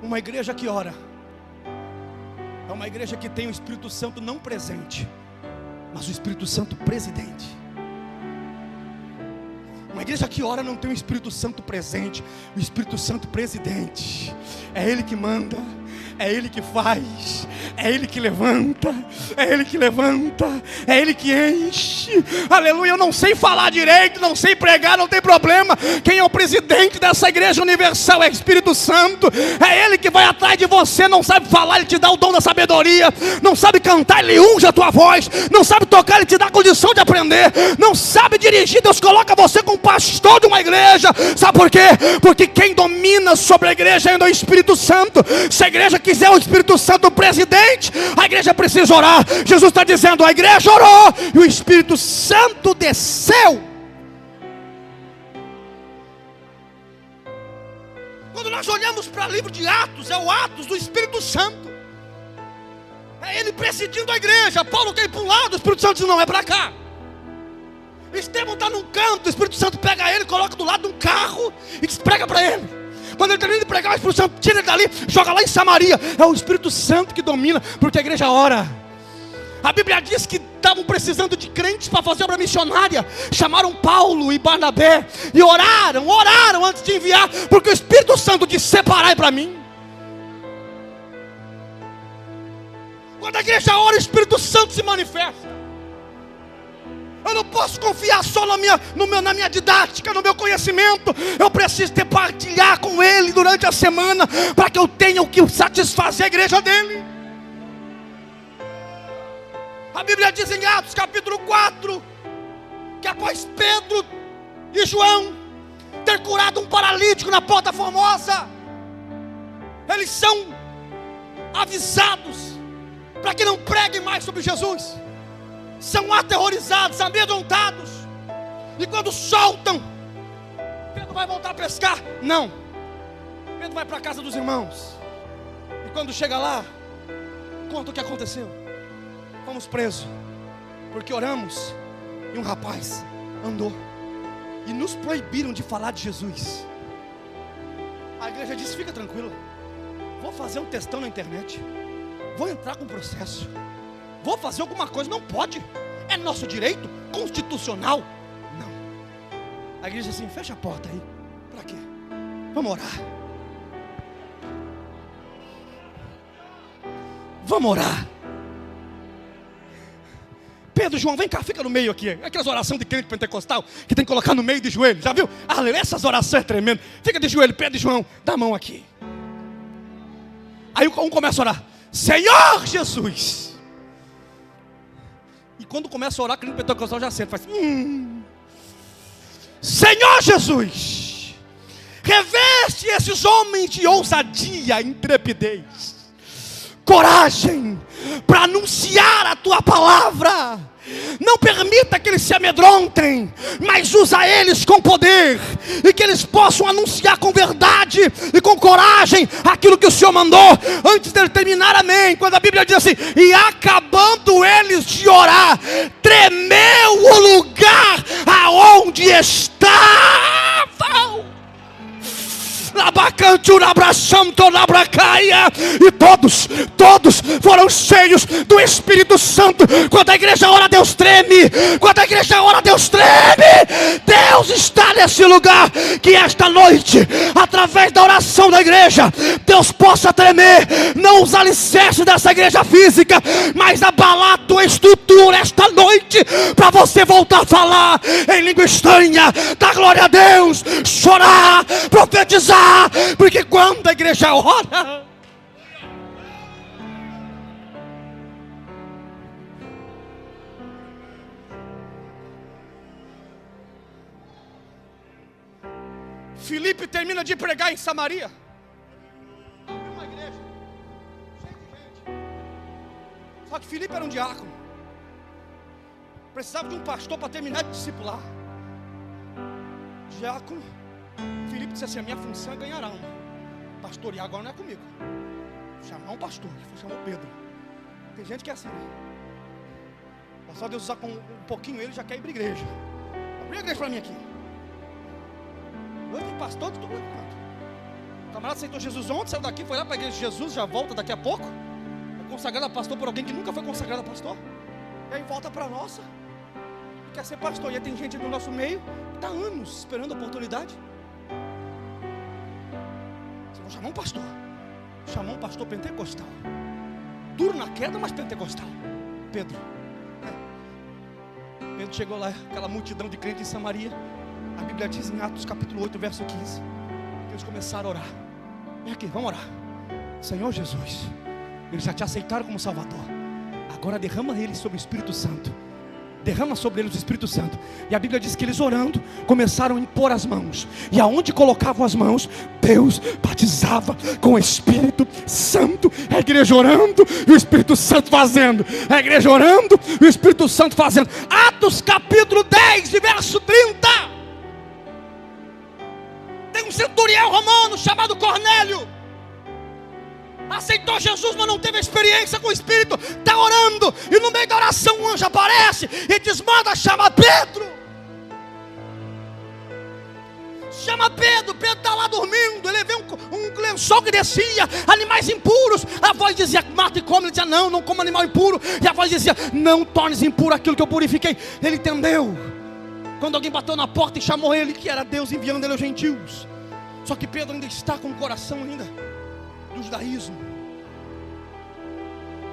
Uma igreja que ora é uma igreja que tem o Espírito Santo não presente, mas o Espírito Santo presidente. Uma igreja que ora não tem o Espírito Santo presente, o Espírito Santo presidente. É Ele que manda, é Ele que faz, é Ele que levanta, é Ele que levanta, é Ele que enche. Aleluia, eu não sei falar direito, não sei pregar, não tem problema. Quem é o presidente dessa igreja universal é o Espírito Santo. É Ele que vai atrás de você. Não sabe falar, Ele te dá o dom da sabedoria. Não sabe cantar, Ele unge a tua voz. Não sabe tocar, Ele te dá a condição de aprender. Não sabe dirigir, Deus coloca você como pastor de uma igreja. Sabe por quê? Porque quem domina sobre a igreja ainda é o Espírito Santo. Se a igreja quiser o Espírito Santo presidente, a igreja precisa orar. Jesus está dizendo, a igreja orou e o Espírito Santo desceu. Quando nós olhamos para o livro de Atos, é o Atos do Espírito Santo. É ele presidindo a igreja. Paulo quer ir para um lado, o Espírito Santo diz, não, é para cá. Estevão está num canto, o Espírito Santo pega ele, coloca do lado de um carro e prega para ele. Quando ele termina de pregar, o Espírito Santo tira ele dali, joga lá em Samaria. É o Espírito Santo que domina, porque a igreja ora. A Bíblia diz que estavam precisando de crentes para fazer obra missionária. Chamaram Paulo e Barnabé e oraram antes de enviar, porque o Espírito Santo disse, separai para mim. Quando a igreja ora, o Espírito Santo se manifesta. Eu não posso confiar só na minha didática, no meu conhecimento. Eu preciso partilhar com Ele durante a semana, para que eu tenha o que satisfazer a igreja dele. A Bíblia diz em Atos capítulo 4, que após Pedro e João ter curado um paralítico na Porta Formosa, eles são avisados para que não preguem mais sobre Jesus. São aterrorizados, amedrontados. E quando soltam, Pedro vai voltar a pescar? Não. Pedro vai para a casa dos irmãos. E quando chega lá, conta o que aconteceu. Fomos presos, porque oramos e um rapaz andou e nos proibiram de falar de Jesus. A igreja disse, fica tranquila, vou fazer um textão na internet, vou entrar com processo, vou fazer alguma coisa. Não pode, é nosso direito constitucional. Não. A igreja disse assim, fecha a porta aí. Para quê? Vamos orar. Vamos orar. Pedro, João, vem cá, fica no meio aqui. Aquelas orações de crente pentecostal que tem que colocar no meio de joelho. Já viu? Essas orações é tremendo. Fica de joelho, Pedro e João, dá a mão aqui. Aí um começa a orar, Senhor Jesus. E quando começa a orar, crente pentecostal já senta, faz Senhor Jesus, reveste esses homens de ousadia, intrepidez, coragem, para anunciar a tua palavra. Não permita que eles se amedrontem, mas usa eles com poder, e que eles possam anunciar com verdade e com coragem aquilo que o Senhor mandou. Antes dele terminar, amém, quando a Bíblia diz assim: e acabando eles de orar, tremeu o lugar aonde estavam. E todos foram cheios do Espírito Santo. Quando a igreja ora, Deus treme. Quando a igreja ora, Deus treme. Deus está nesse lugar. Que esta noite, através da oração da igreja, Deus possa tremer, não os alicerces dessa igreja física, mas abalar a tua estrutura esta noite, para você voltar a falar em língua estranha, dar glória a Deus, chorar, profetizar. Porque quando a igreja ora, Filipe termina de pregar em Samaria, abriu uma igreja cheia de gente. Só que Filipe era um diácono, precisava de um pastor para terminar de discipular. Diácono, Filipe disse assim: a minha função é ganhar alma. Pastorear agora não é comigo. Vou chamar um pastor, vou chamar o Pedro. Tem gente que é assim, né? É só Deus usar um pouquinho ele, já quer ir para a igreja. Abre a igreja para mim aqui. Hoje tem pastor de tudo quanto. O camarada aceitou Jesus ontem, saiu daqui, foi lá para a igreja de Jesus, já volta daqui a pouco. É consagrado a pastor por alguém que nunca foi consagrado a pastor. E aí volta para a nossa. Quer ser pastor. E aí tem gente no nosso meio que está anos esperando a oportunidade. Vou chamar um pastor. Chamou um pastor pentecostal. Duro na queda, mas pentecostal. Pedro. Pedro chegou lá, aquela multidão de crentes em Samaria. A Bíblia diz em Atos capítulo 8, verso 15, que eles começaram a orar. Vem aqui, vamos orar. Senhor Jesus, eles já te aceitaram como Salvador. Agora derrama eles sobre o Espírito Santo. Derrama sobre eles o Espírito Santo. E a Bíblia diz que eles orando começaram a impor as mãos. E aonde colocavam as mãos, Deus batizava com o Espírito Santo. A igreja orando e o Espírito Santo fazendo. A igreja orando e o Espírito Santo fazendo. Atos capítulo 10 e verso 30. Tem um centurião romano chamado Cornélio. Aceitou Jesus, mas não teve experiência com o Espírito. Está orando, e no meio da oração um anjo aparece e diz: manda chamar Pedro. Chama Pedro. Pedro está lá dormindo. Ele vê um lençol que descia, animais impuros. A voz dizia: mata e come. Ele dizia: não como animal impuro. E a voz dizia: não tornes impuro aquilo que eu purifiquei. Ele entendeu. Quando alguém bateu na porta e chamou ele, que era Deus enviando ele aos gentios. Só que Pedro ainda está com o coração ainda do judaísmo.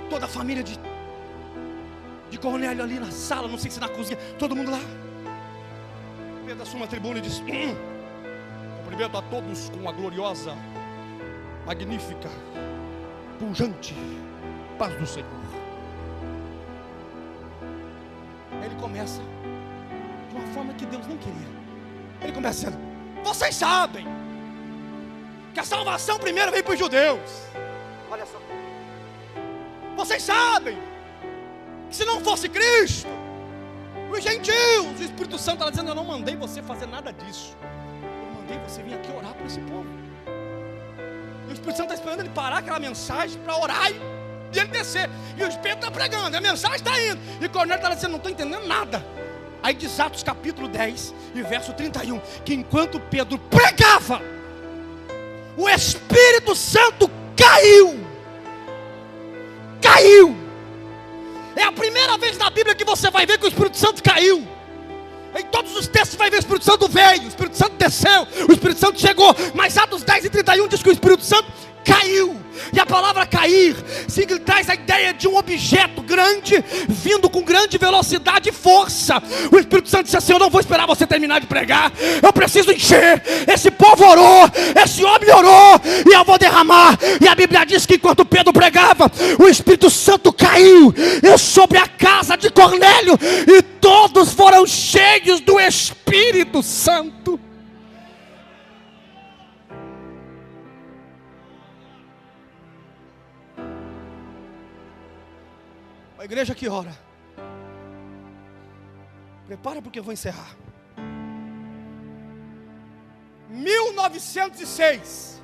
Toda a família de Cornélio ali na sala, não sei se na cozinha, todo mundo lá. Pedro assume a tribuna e diz: cumprimento a todos com a gloriosa, magnífica, pujante paz do Senhor. Aí ele começa de uma forma que Deus não queria. Ele começa dizendo: vocês sabem que a salvação primeiro veio para os judeus. Olha só. Vocês sabem que se não fosse Cristo, os gentios, o Espírito Santo está dizendo: eu não mandei você fazer nada disso. Eu mandei você vir aqui orar por esse povo. E o Espírito Santo está esperando ele parar aquela mensagem para orar e ele descer. E o Espírito está pregando, a mensagem está indo. E Cornélio está dizendo: não estou entendendo nada. Aí diz Atos capítulo 10 e verso 31, que enquanto Pedro pregava, o Espírito Santo caiu. É a primeira vez na Bíblia que você vai ver que o Espírito Santo caiu. Em todos os textos vai ver o Espírito Santo veio, o Espírito Santo desceu, o Espírito Santo chegou. Mas Atos 10 e 31 diz que o Espírito Santo caiu. E a palavra cair traz a ideia de um objeto grande vindo com grande velocidade e força. O Espírito Santo disse assim: eu não vou esperar você terminar de pregar, eu preciso encher. Esse povo orou, esse homem orou, e eu vou derramar. E a Bíblia diz que enquanto Pedro pregava, o Espírito Santo caiu sobre a casa de Cornélio, e todos foram cheios do Espírito Santo. A igreja que ora Prepara porque eu vou encerrar. 1906,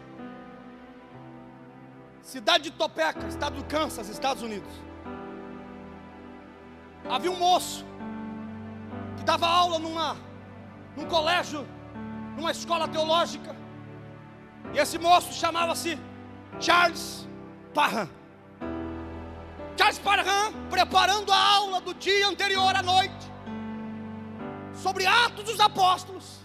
cidade de Topeka, estado do Kansas, Estados Unidos. Havia um moço que dava aula num colégio, numa escola teológica. E esse moço chamava-se Charles Parham. Charles Parham, preparando a aula do dia anterior à noite, sobre Atos dos Apóstolos,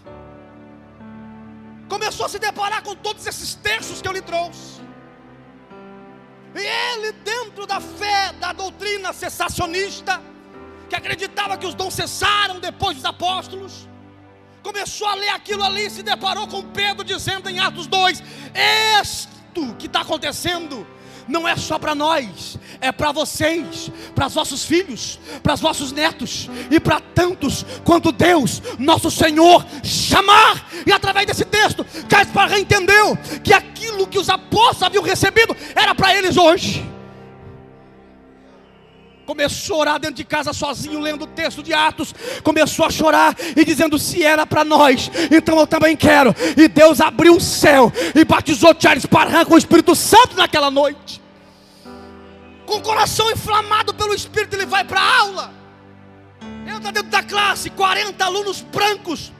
começou a se deparar com todos esses textos que eu lhe trouxe. E ele, dentro da fé, da doutrina cessacionista, que acreditava que os dons cessaram depois dos apóstolos, começou a ler aquilo ali e se deparou com Pedro dizendo em Atos 2: isto que está acontecendo não é só para nós, é para vocês, para os vossos filhos, para os vossos netos e para tantos quanto Deus, nosso Senhor, chamar. E através desse texto, Charles Parham entendeu que aquilo que os apóstolos haviam recebido era para eles hoje. Começou a orar dentro de casa sozinho, lendo o texto de Atos. Começou a chorar e dizendo: se era para nós, então eu também quero. E Deus abriu o céu e batizou Charles Parham com o Espírito Santo naquela noite. Com o coração inflamado pelo Espírito, ele vai para a aula. Entra dentro da classe, 40 alunos brancos,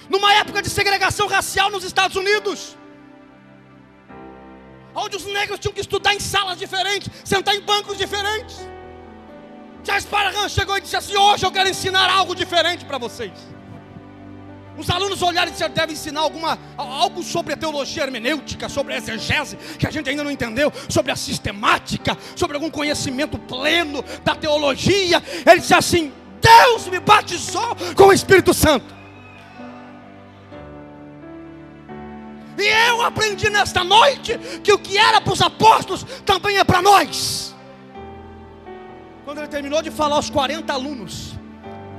numa época de segregação racial nos Estados Unidos, onde os negros tinham que estudar em salas diferentes, sentar em bancos diferentes. Charles Parham chegou e disse assim: hoje eu quero ensinar algo diferente para vocês. Os alunos olharam e disseram: deve ensinar algo sobre a teologia hermenêutica, sobre a exegese, que a gente ainda não entendeu, sobre a sistemática, sobre algum conhecimento pleno da teologia. Ele disse assim: Deus me batizou com o Espírito Santo. E eu aprendi nesta noite que o que era para os apóstolos também é para nós. Quando ele terminou de falar, os 40 alunos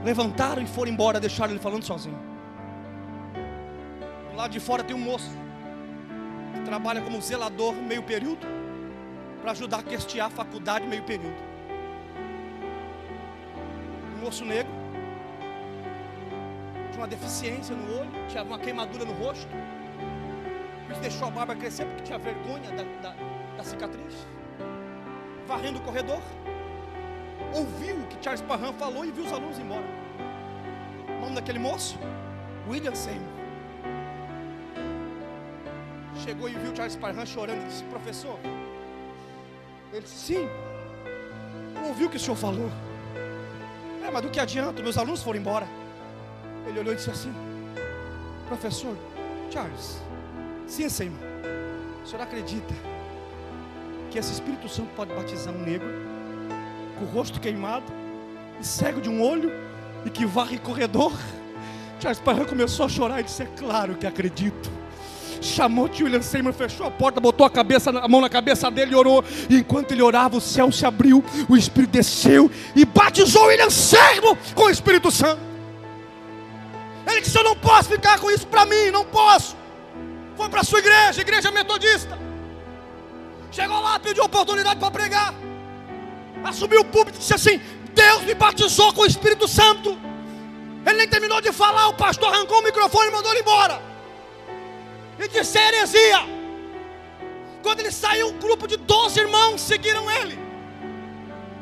levantaram e foram embora, deixaram ele falando sozinho. Do lado de fora tem um moço que trabalha como zelador meio período, para ajudar a custear a faculdade meio período. Um moço negro, tinha uma deficiência no olho, tinha uma queimadura no rosto, por isso deixou a barba crescer, porque tinha vergonha da cicatriz. Varrendo o corredor, ouviu o que Charles Parham falou e viu os alunos embora. O nome daquele moço? William Seymour. Chegou e viu Charles Parham chorando e disse: professor. Ele disse: sim, eu ouvi o que o senhor falou. Mas do que adianta? Meus alunos foram embora. Ele olhou e disse assim: professor Charles, sim, Seymour, o senhor acredita que esse Espírito Santo pode batizar um negro com o rosto queimado e cego de um olho e que varre corredor? Charles Parham começou a chorar e disse: é claro que acredito. Chamou tio William Seymour, fechou a porta, botou a mão na cabeça dele e orou. E enquanto ele orava, o céu se abriu, o Espírito desceu e batizou William Seymour com o Espírito Santo. Ele disse: eu não posso ficar com isso para mim, não posso. Foi para a sua igreja, igreja metodista. Chegou lá, pediu oportunidade para pregar. Assumiu o púlpito e disse assim: Deus me batizou com o Espírito Santo. Ele nem terminou de falar, o pastor arrancou o microfone e mandou ele embora. E disse: heresia. Quando ele saiu, um grupo de 12 irmãos seguiram ele.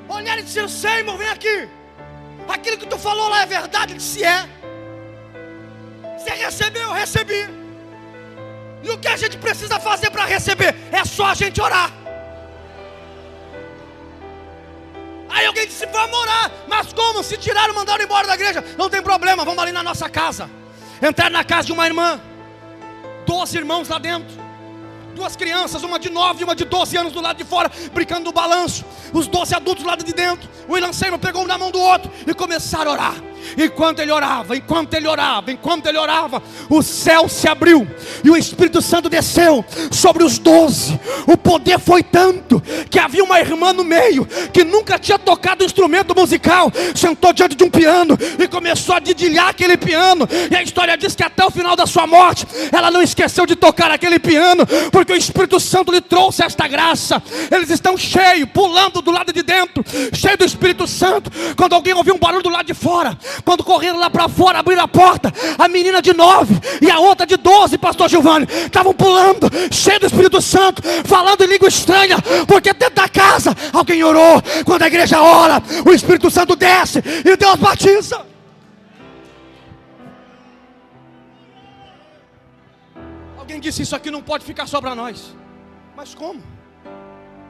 Olharam e disseram: Seymour, vem aqui. Aquilo que tu falou lá é verdade? Ele disse: é. Você recebeu? Eu recebi. E o que a gente precisa fazer para receber? É só a gente orar. Aí alguém disse: vamos orar. Mas como? Se tiraram, mandaram embora da igreja. Não tem problema, vamos ali na nossa casa. Entraram na casa de uma irmã, 12 irmãos lá dentro, 2 crianças, uma de 9 e uma de 12 anos do lado de fora, brincando no balanço. Os 12 adultos do lado de dentro. O William Seymour pegou um na mão do outro e começaram a orar. Enquanto ele orava, o céu se abriu e o Espírito Santo desceu sobre os 12. O poder foi tanto que havia uma irmã no meio que nunca tinha tocado instrumento musical, sentou diante de um piano e começou a dedilhar aquele piano. E a história diz que até o final da sua morte ela não esqueceu de tocar aquele piano, porque o Espírito Santo lhe trouxe esta graça. Eles estão cheios, pulando do lado de dentro, cheios do Espírito Santo. Quando alguém ouviu um barulho do lado de fora, Quando correram lá para fora, abriram a porta, a menina de 9 e a outra de 12, pastor Giovanni, estavam pulando, cheio do Espírito Santo, falando em língua estranha, porque dentro da casa alguém orou. Quando a igreja ora, o Espírito Santo desce e Deus batiza. Alguém disse: isso aqui não pode ficar só para nós. Mas como?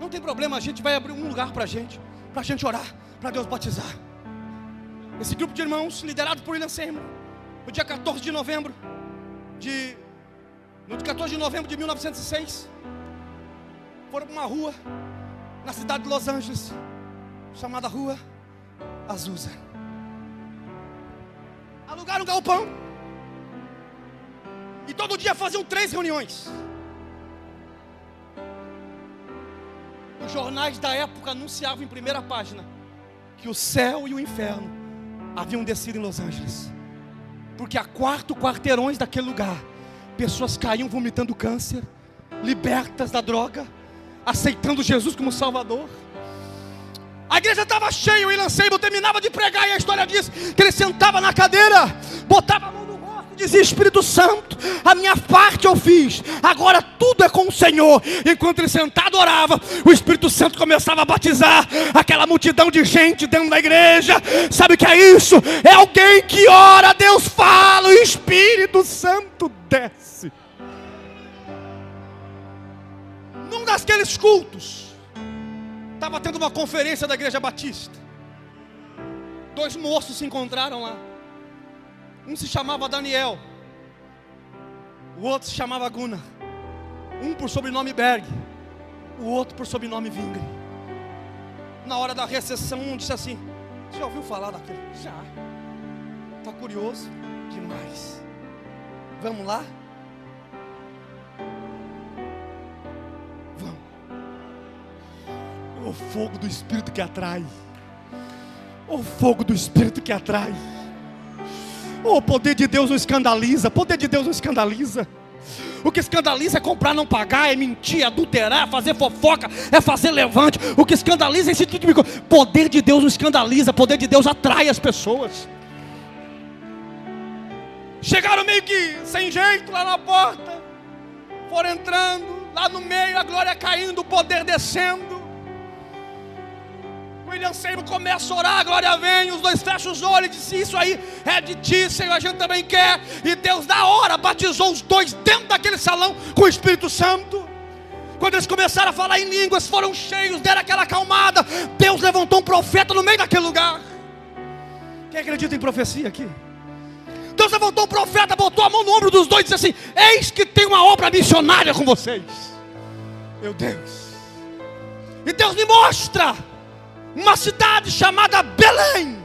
Não tem problema, a gente vai abrir um lugar para a gente orar, para Deus batizar. Esse grupo de irmãos, liderado por William Seymour, no dia 14 de novembro de 1906, foram para uma rua na cidade de Los Angeles, chamada Rua Azusa. Alugaram um galpão e todo dia faziam 3 reuniões. Os jornais da época anunciavam em primeira página que o céu e o inferno haviam descido em Los Angeles, porque a 4 quarteirões daquele lugar, pessoas caíam vomitando câncer, libertas da droga, aceitando Jesus como Salvador. A igreja estava cheia. O William Seymour terminava de pregar e a história diz que ele sentava na cadeira, botava a mão no rosto e dizia: Espírito Santo, a minha parte eu fiz, agora tudo é com o Senhor. Enquanto ele sentado orava, o Espírito Santo começava a batizar aquela multidão de gente dentro da igreja. Sabe o que é isso? É alguém que ora, Deus fala, o Espírito Santo desce. Num daqueles cultos, estava tendo uma conferência da igreja batista. 2 moços se encontraram lá. Um se chamava Daniel, o outro se chamava Gunnar. Um por sobrenome Berg, o outro por sobrenome Vingre. Na hora da recessão, um disse assim: você já ouviu falar daquele? Já. Está curioso? Demais. Vamos lá? Vamos. O fogo do Espírito que atrai. O fogo do Espírito que atrai. O poder de Deus não escandaliza. O poder de Deus não escandaliza. O que escandaliza é comprar, não pagar, é mentir, é adulterar, é fazer fofoca, é fazer levante. O que escandaliza é esse tipo de coisa. Poder de Deus não escandaliza. Poder de Deus atrai as pessoas. Chegaram meio que sem jeito lá na porta, foram entrando, lá no meio a glória caindo, o poder descendo. William Seymour começa a orar, a glória vem, os 2 fecham os olhos e dizem: isso aí é de ti, Senhor, a gente também quer. E Deus na hora batizou os 2 dentro daquele salão com o Espírito Santo. Quando eles começaram a falar em línguas, foram cheios, deram aquela acalmada. Deus levantou um profeta no meio daquele lugar. Quem acredita em profecia aqui? Deus levantou um profeta, botou a mão no ombro dos 2 e disse assim: eis que tem uma obra missionária com vocês. Meu Deus. E Deus me mostra uma cidade chamada Belém,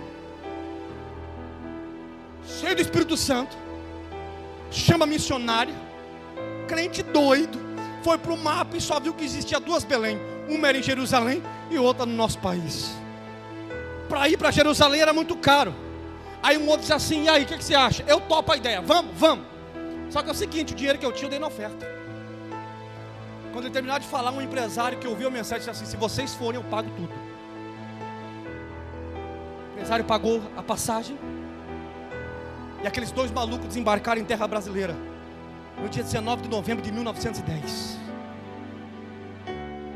cheio do Espírito Santo, chama missionária, crente doido, foi para o mapa e só viu que existia 2 Belém, uma era em Jerusalém e outra no nosso país. Para ir para Jerusalém era muito caro. Aí um outro disse assim: e aí, o que você acha? Eu topo a ideia, vamos. Só que é o seguinte, o dinheiro que eu tinha eu dei na oferta. Quando ele terminar de falar, um empresário que ouviu a mensagem disse assim: se vocês forem, eu pago tudo. O empresário pagou a passagem e aqueles 2 malucos desembarcaram em terra brasileira no dia 19 de novembro de 1910.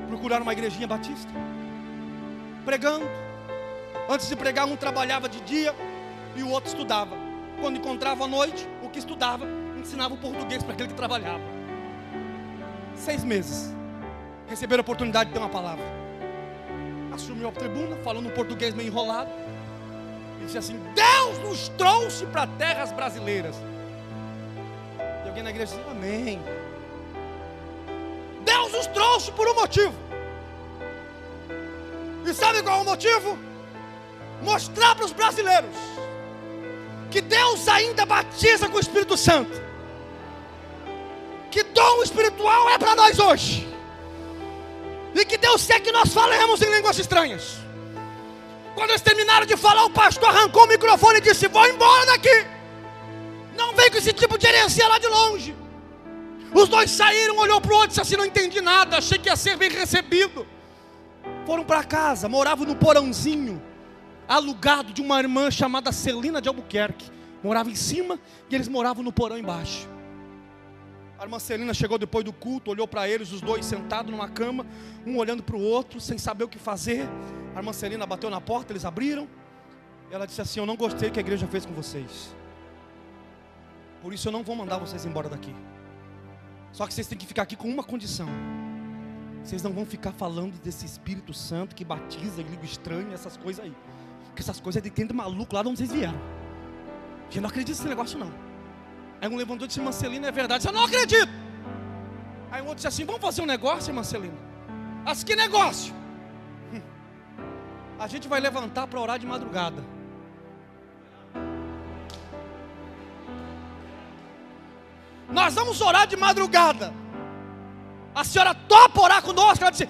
Procuraram uma igrejinha batista, pregando. Antes de pregar, um trabalhava de dia e o outro estudava. Quando encontrava à noite, o que estudava ensinava o português para aquele que trabalhava. 6 meses receberam a oportunidade de ter uma palavra. Assumiu a tribuna, falando um português meio enrolado, e disse assim: Deus nos trouxe para terras brasileiras. E alguém na igreja disse: amém. Deus nos trouxe por um motivo. E sabe qual é o motivo? Mostrar para os brasileiros que Deus ainda batiza com o Espírito Santo, que dom espiritual é para nós hoje, e que Deus quer que nós falemos em línguas estranhas. Quando eles terminaram de falar, o pastor arrancou o microfone e disse: vou embora daqui, não vem com esse tipo de heresia lá de longe. Os 2 saíram, olhou para o outro e disse assim: não entendi nada, achei que ia ser bem recebido. Foram para casa, moravam no porãozinho. alugado de uma irmã chamada Celina de Albuquerque. Morava em cima e eles moravam no porão embaixo. A irmã Celina chegou depois do culto, olhou para eles, os dois sentados numa cama, um olhando para o outro, sem saber o que fazer. A irmã Celina bateu na porta, eles abriram. E ela disse assim: eu não gostei do que a igreja fez com vocês. Por isso eu não vou mandar vocês embora daqui. Só que vocês têm que ficar aqui com uma condição: vocês não vão ficar falando desse Espírito Santo que batiza em língua estranha, essas coisas aí. Porque essas coisas é de tendo maluco lá de onde vocês vieram. Eu não acredito nesse negócio não. Aí um levantou e disse: irmã Celina, é verdade. Eu não acredito. Aí o outro disse assim: vamos fazer um negócio, irmã Celina. Mas que negócio? A gente vai levantar para orar de madrugada. Nós vamos orar de madrugada. A senhora topa orar conosco? Ela disse: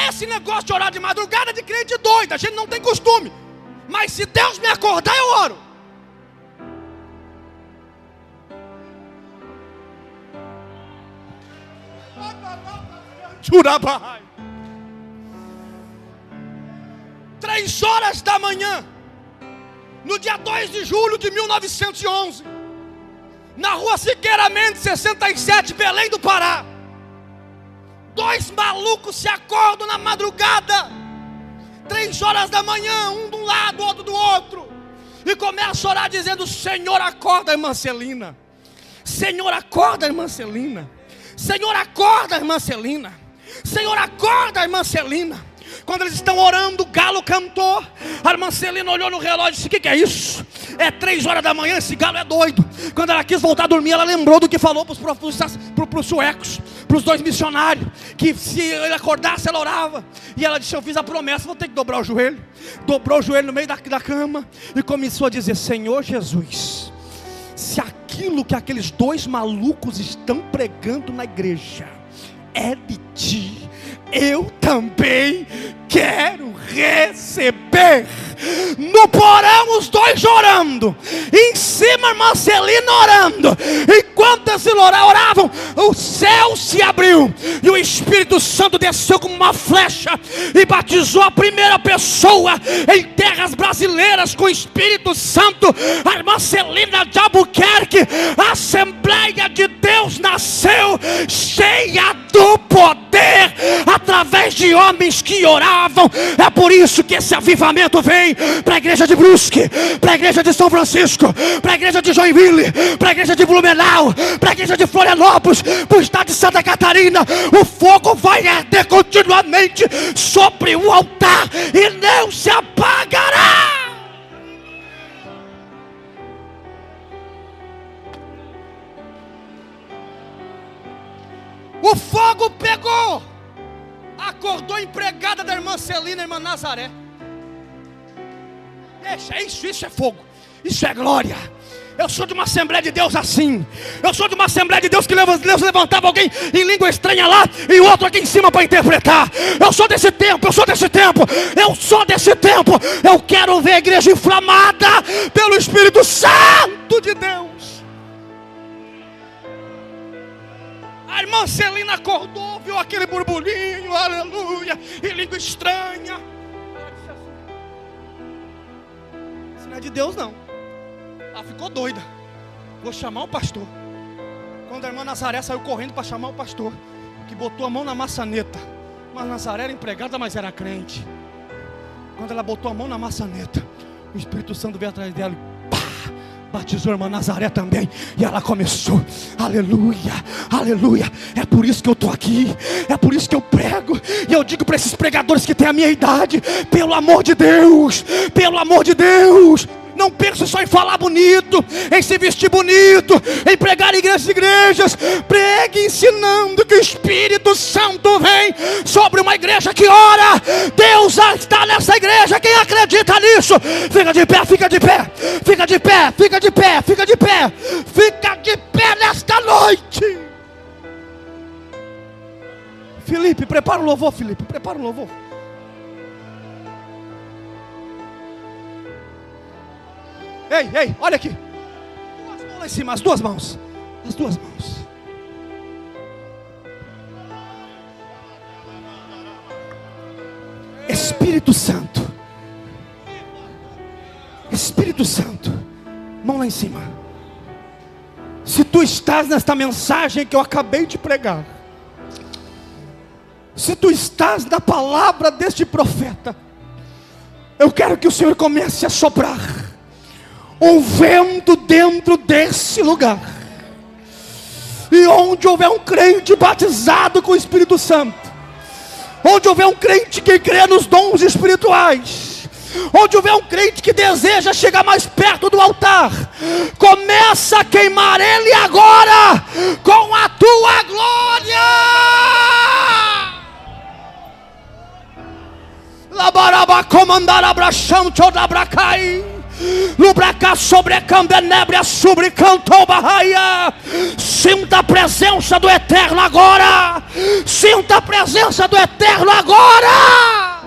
esse negócio de orar de madrugada é de crente doido, a gente não tem costume. Mas se Deus me acordar, eu oro. Jurabai. 3 horas da manhã, no dia 2 de julho de 1911, na rua Siqueira Mendes 67, Belém do Pará, 2 malucos se acordam na madrugada, 3 horas da manhã, um de um lado, outro do outro, e começam a orar dizendo: Senhor, acorda, irmã Celina. Senhor, acorda, irmã Celina. Senhor, acorda, irmã Celina. Senhor, acorda, irmã Celina. Quando eles estão orando, o galo cantou. A irmã Celina olhou no relógio e disse: o que é isso? É 3 horas da manhã, esse galo é doido. Quando ela quis voltar a dormir, ela lembrou do que falou para os suecos, para os 2 missionários, que se ele acordasse, ela orava. E ela disse: eu fiz a promessa, vou ter que dobrar o joelho. Dobrou o joelho no meio da cama e começou a dizer: Senhor Jesus, se aquilo que aqueles 2 malucos estão pregando na igreja é de ti, eu também quero receber. No porão os 2 orando, em cima a irmã Celina orando. Enquanto eles oravam, o céu se abriu e o Espírito Santo desceu como uma flecha e batizou a primeira pessoa em terras brasileiras com o Espírito Santo. A irmã Celina de Albuquerque, a Assembleia de Deus nasceu cheia do poder, através de homens que oravam. É por isso que esse avivamento vem para a igreja de Brusque, para a igreja de São Francisco, para a igreja de Joinville, para a igreja de Blumenau, para a igreja de Florianópolis, para o estado de Santa Catarina. O fogo vai arder continuamente sobre o altar e não se apagará. O fogo pegou, acordou a empregada da irmã Celina, a irmã Nazaré. Deixa, isso é fogo, isso é glória. Eu sou de uma Assembleia de Deus assim. Eu sou de uma Assembleia de Deus que Deus levantava alguém em língua estranha lá e outro aqui em cima para interpretar. Eu sou desse tempo, eu sou desse tempo, eu sou desse tempo. Eu quero ver a igreja inflamada pelo Espírito Santo de Deus. A irmã Celina acordou, viu aquele burburinho, aleluia, e língua estranha. Ela disse assim: isso não é de Deus não. Ela ficou doida. Vou chamar o pastor. Quando a irmã Nazaré saiu correndo para chamar o pastor, que botou a mão na maçaneta. Mas Nazaré era empregada, mas era crente. Quando ela botou a mão na maçaneta, o Espírito Santo veio atrás dela e pá, batizou a irmã Nazaré também. E ela começou, aleluia, aleluia. É por isso que eu estou aqui, é por isso que eu prego. E eu digo para esses pregadores que têm a minha idade: pelo amor de Deus, pelo amor de Deus, não pense só em falar bonito, em se vestir bonito, em pregar em igrejas. Pregue ensinando que o Espírito Santo vem sobre uma igreja que ora. Deus está nessa igreja. Quem acredita nisso, fica de pé, fica de pé, fica de pé, fica de pé, fica de pé, fica de pé nesta noite. Felipe, prepara o louvor, Felipe, prepara o louvor. Ei, olha aqui. 2 mãos lá em cima, as 2 mãos. As 2 mãos. Espírito Santo, Espírito Santo, mão lá em cima. Se tu estás nesta mensagem que eu acabei de pregar, se tu estás na palavra deste profeta, eu quero que o Senhor comece a soprar um vento dentro desse lugar. E onde houver um crente batizado com o Espírito Santo, onde houver um crente que crê nos dons espirituais, onde houver um crente que deseja chegar mais perto do altar, começa a queimar ele agora com a tua glória. Labaraba comandar abraxão chodabracai. Lubraca sobre candenébria sobre cantou barraia. Sinta a presença do Eterno agora. Sinta a presença do Eterno agora.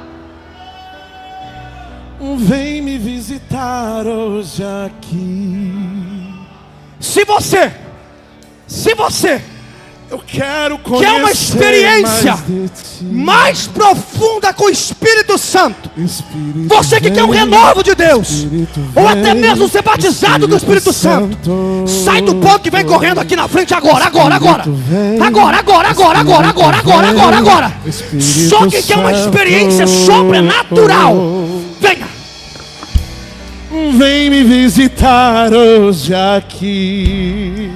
Vem me visitar hoje aqui. Se você eu quero conhecer quer uma experiência mais mais profunda com o Espírito Santo, Espírito você que quer um vem, renovo de Deus, Espírito ou vem, até mesmo ser batizado do Espírito Santo, sai do ponto e vem correndo aqui na frente agora. Só quem quer uma experiência sobrenatural, venha. Vem me visitar hoje aqui.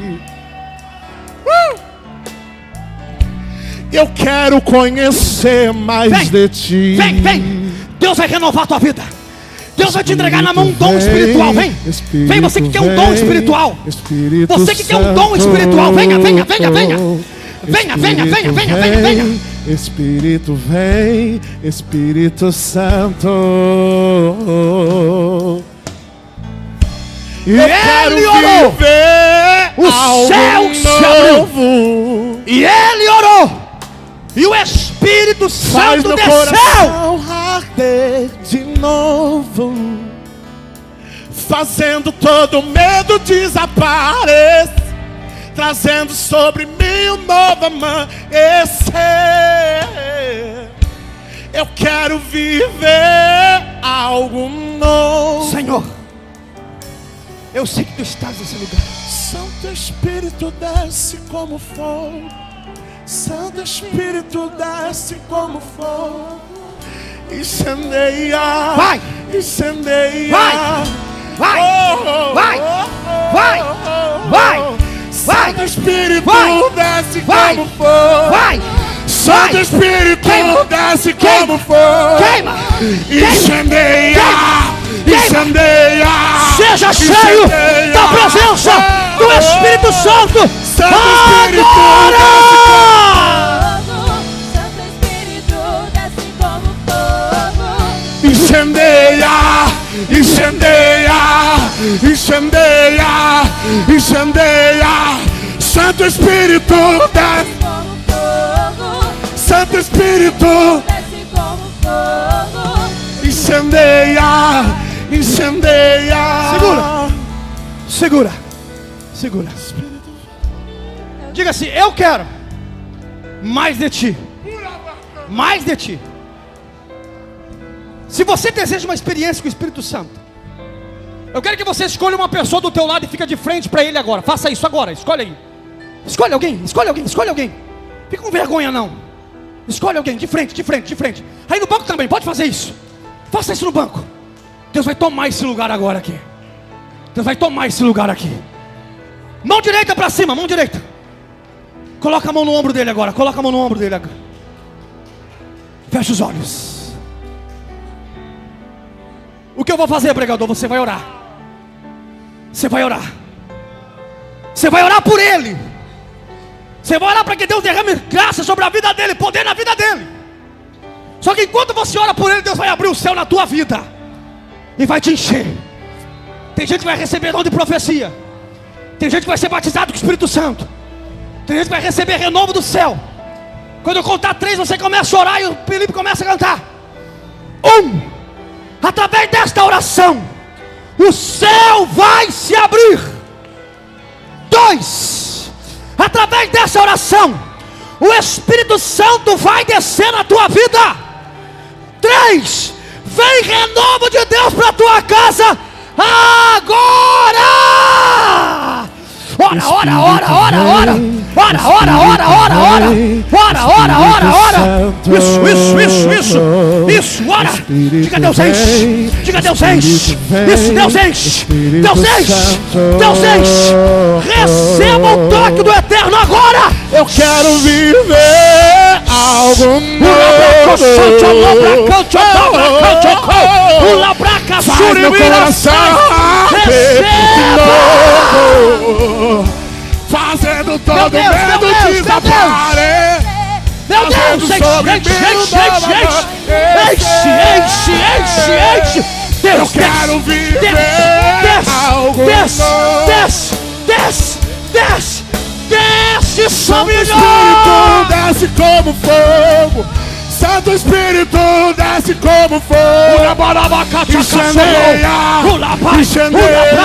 Eu quero conhecer mais de ti. Vem. Deus vai renovar a tua vida. Deus vai te entregar na mão um dom espiritual. Vem você que quer um dom espiritual. Você que quer um dom espiritual. Venha. Espírito vem, Espírito Santo. Eu quero viver o céu se abriu. E ele orou. E o Espírito Santo desceu. Arder de novo, fazendo todo medo desaparecer, trazendo sobre mim um novo amanhecer. Eu quero viver algo novo. Senhor, eu sei que tu estás nesse lugar. Santo Espírito desce como fogo. Santo Espírito desce como fogo. Incendeia. Vai. Incendeia. Vai. Santo Espírito desce Vai. como fogo. Vai. Santo Espírito desce como fogo. Queima. Incendeia. Incendeia. Seja cheio da presença do Espírito Santo. Santo Espírito Santo Espírito desce como fogo. incendeia, incendeia, incendeia, incendeia. Santo Espírito desce Como fogo. Santo Espírito Desce como fogo. incendeia, incendeia. Segura. Diga assim: eu quero mais de ti. Mais de ti. Se você deseja uma experiência com o Espírito Santo, eu quero que você escolha uma pessoa do teu lado e fica de frente para ele agora. Faça isso agora, escolhe aí. Escolhe alguém. Fica com vergonha não. Escolhe alguém, de frente. Aí no banco também, pode fazer isso. Faça isso no banco. Deus vai tomar esse lugar agora aqui. Mão direita para cima, mão direita. Coloca a mão no ombro dele agora. Fecha os olhos. O que eu vou fazer, pregador? Você vai orar. Você vai orar por ele. Você vai orar para que Deus derrame graça sobre a vida dele, poder na vida dele. Só que enquanto você ora por ele, Deus vai abrir o céu na tua vida e vai te encher. Tem gente que vai receber dom de profecia. Tem gente que vai ser batizado com o Espírito Santo. Tem gente que vai receber renovo do céu. Quando eu contar 3, você começa a orar e o Felipe começa a cantar. 1. Através desta oração, o céu vai se abrir. 2. Através dessa oração, o Espírito Santo vai descer na tua vida. 3. Vem renovo de Deus para a tua casa Agora! Ora, ora, ora, ora, ora! Ora, ora, ora, ora, ora! Ora, ora, ora, ora! Isso, isso, isso, isso! Isso, ora! Diga Deus enche! Diga Deus enche! Isso, Deus enche! Deus enche! Deus enche! Receba o toque do Eterno agora! Eu quero viver algo Faz meu coração fazendo todo medo desaparecer. Meu Deus, enche, enche! Eu quero viver algo desce, Santo Espírito desce como fogo. Santo Espírito desce como fogo. Incendeia, incendeia,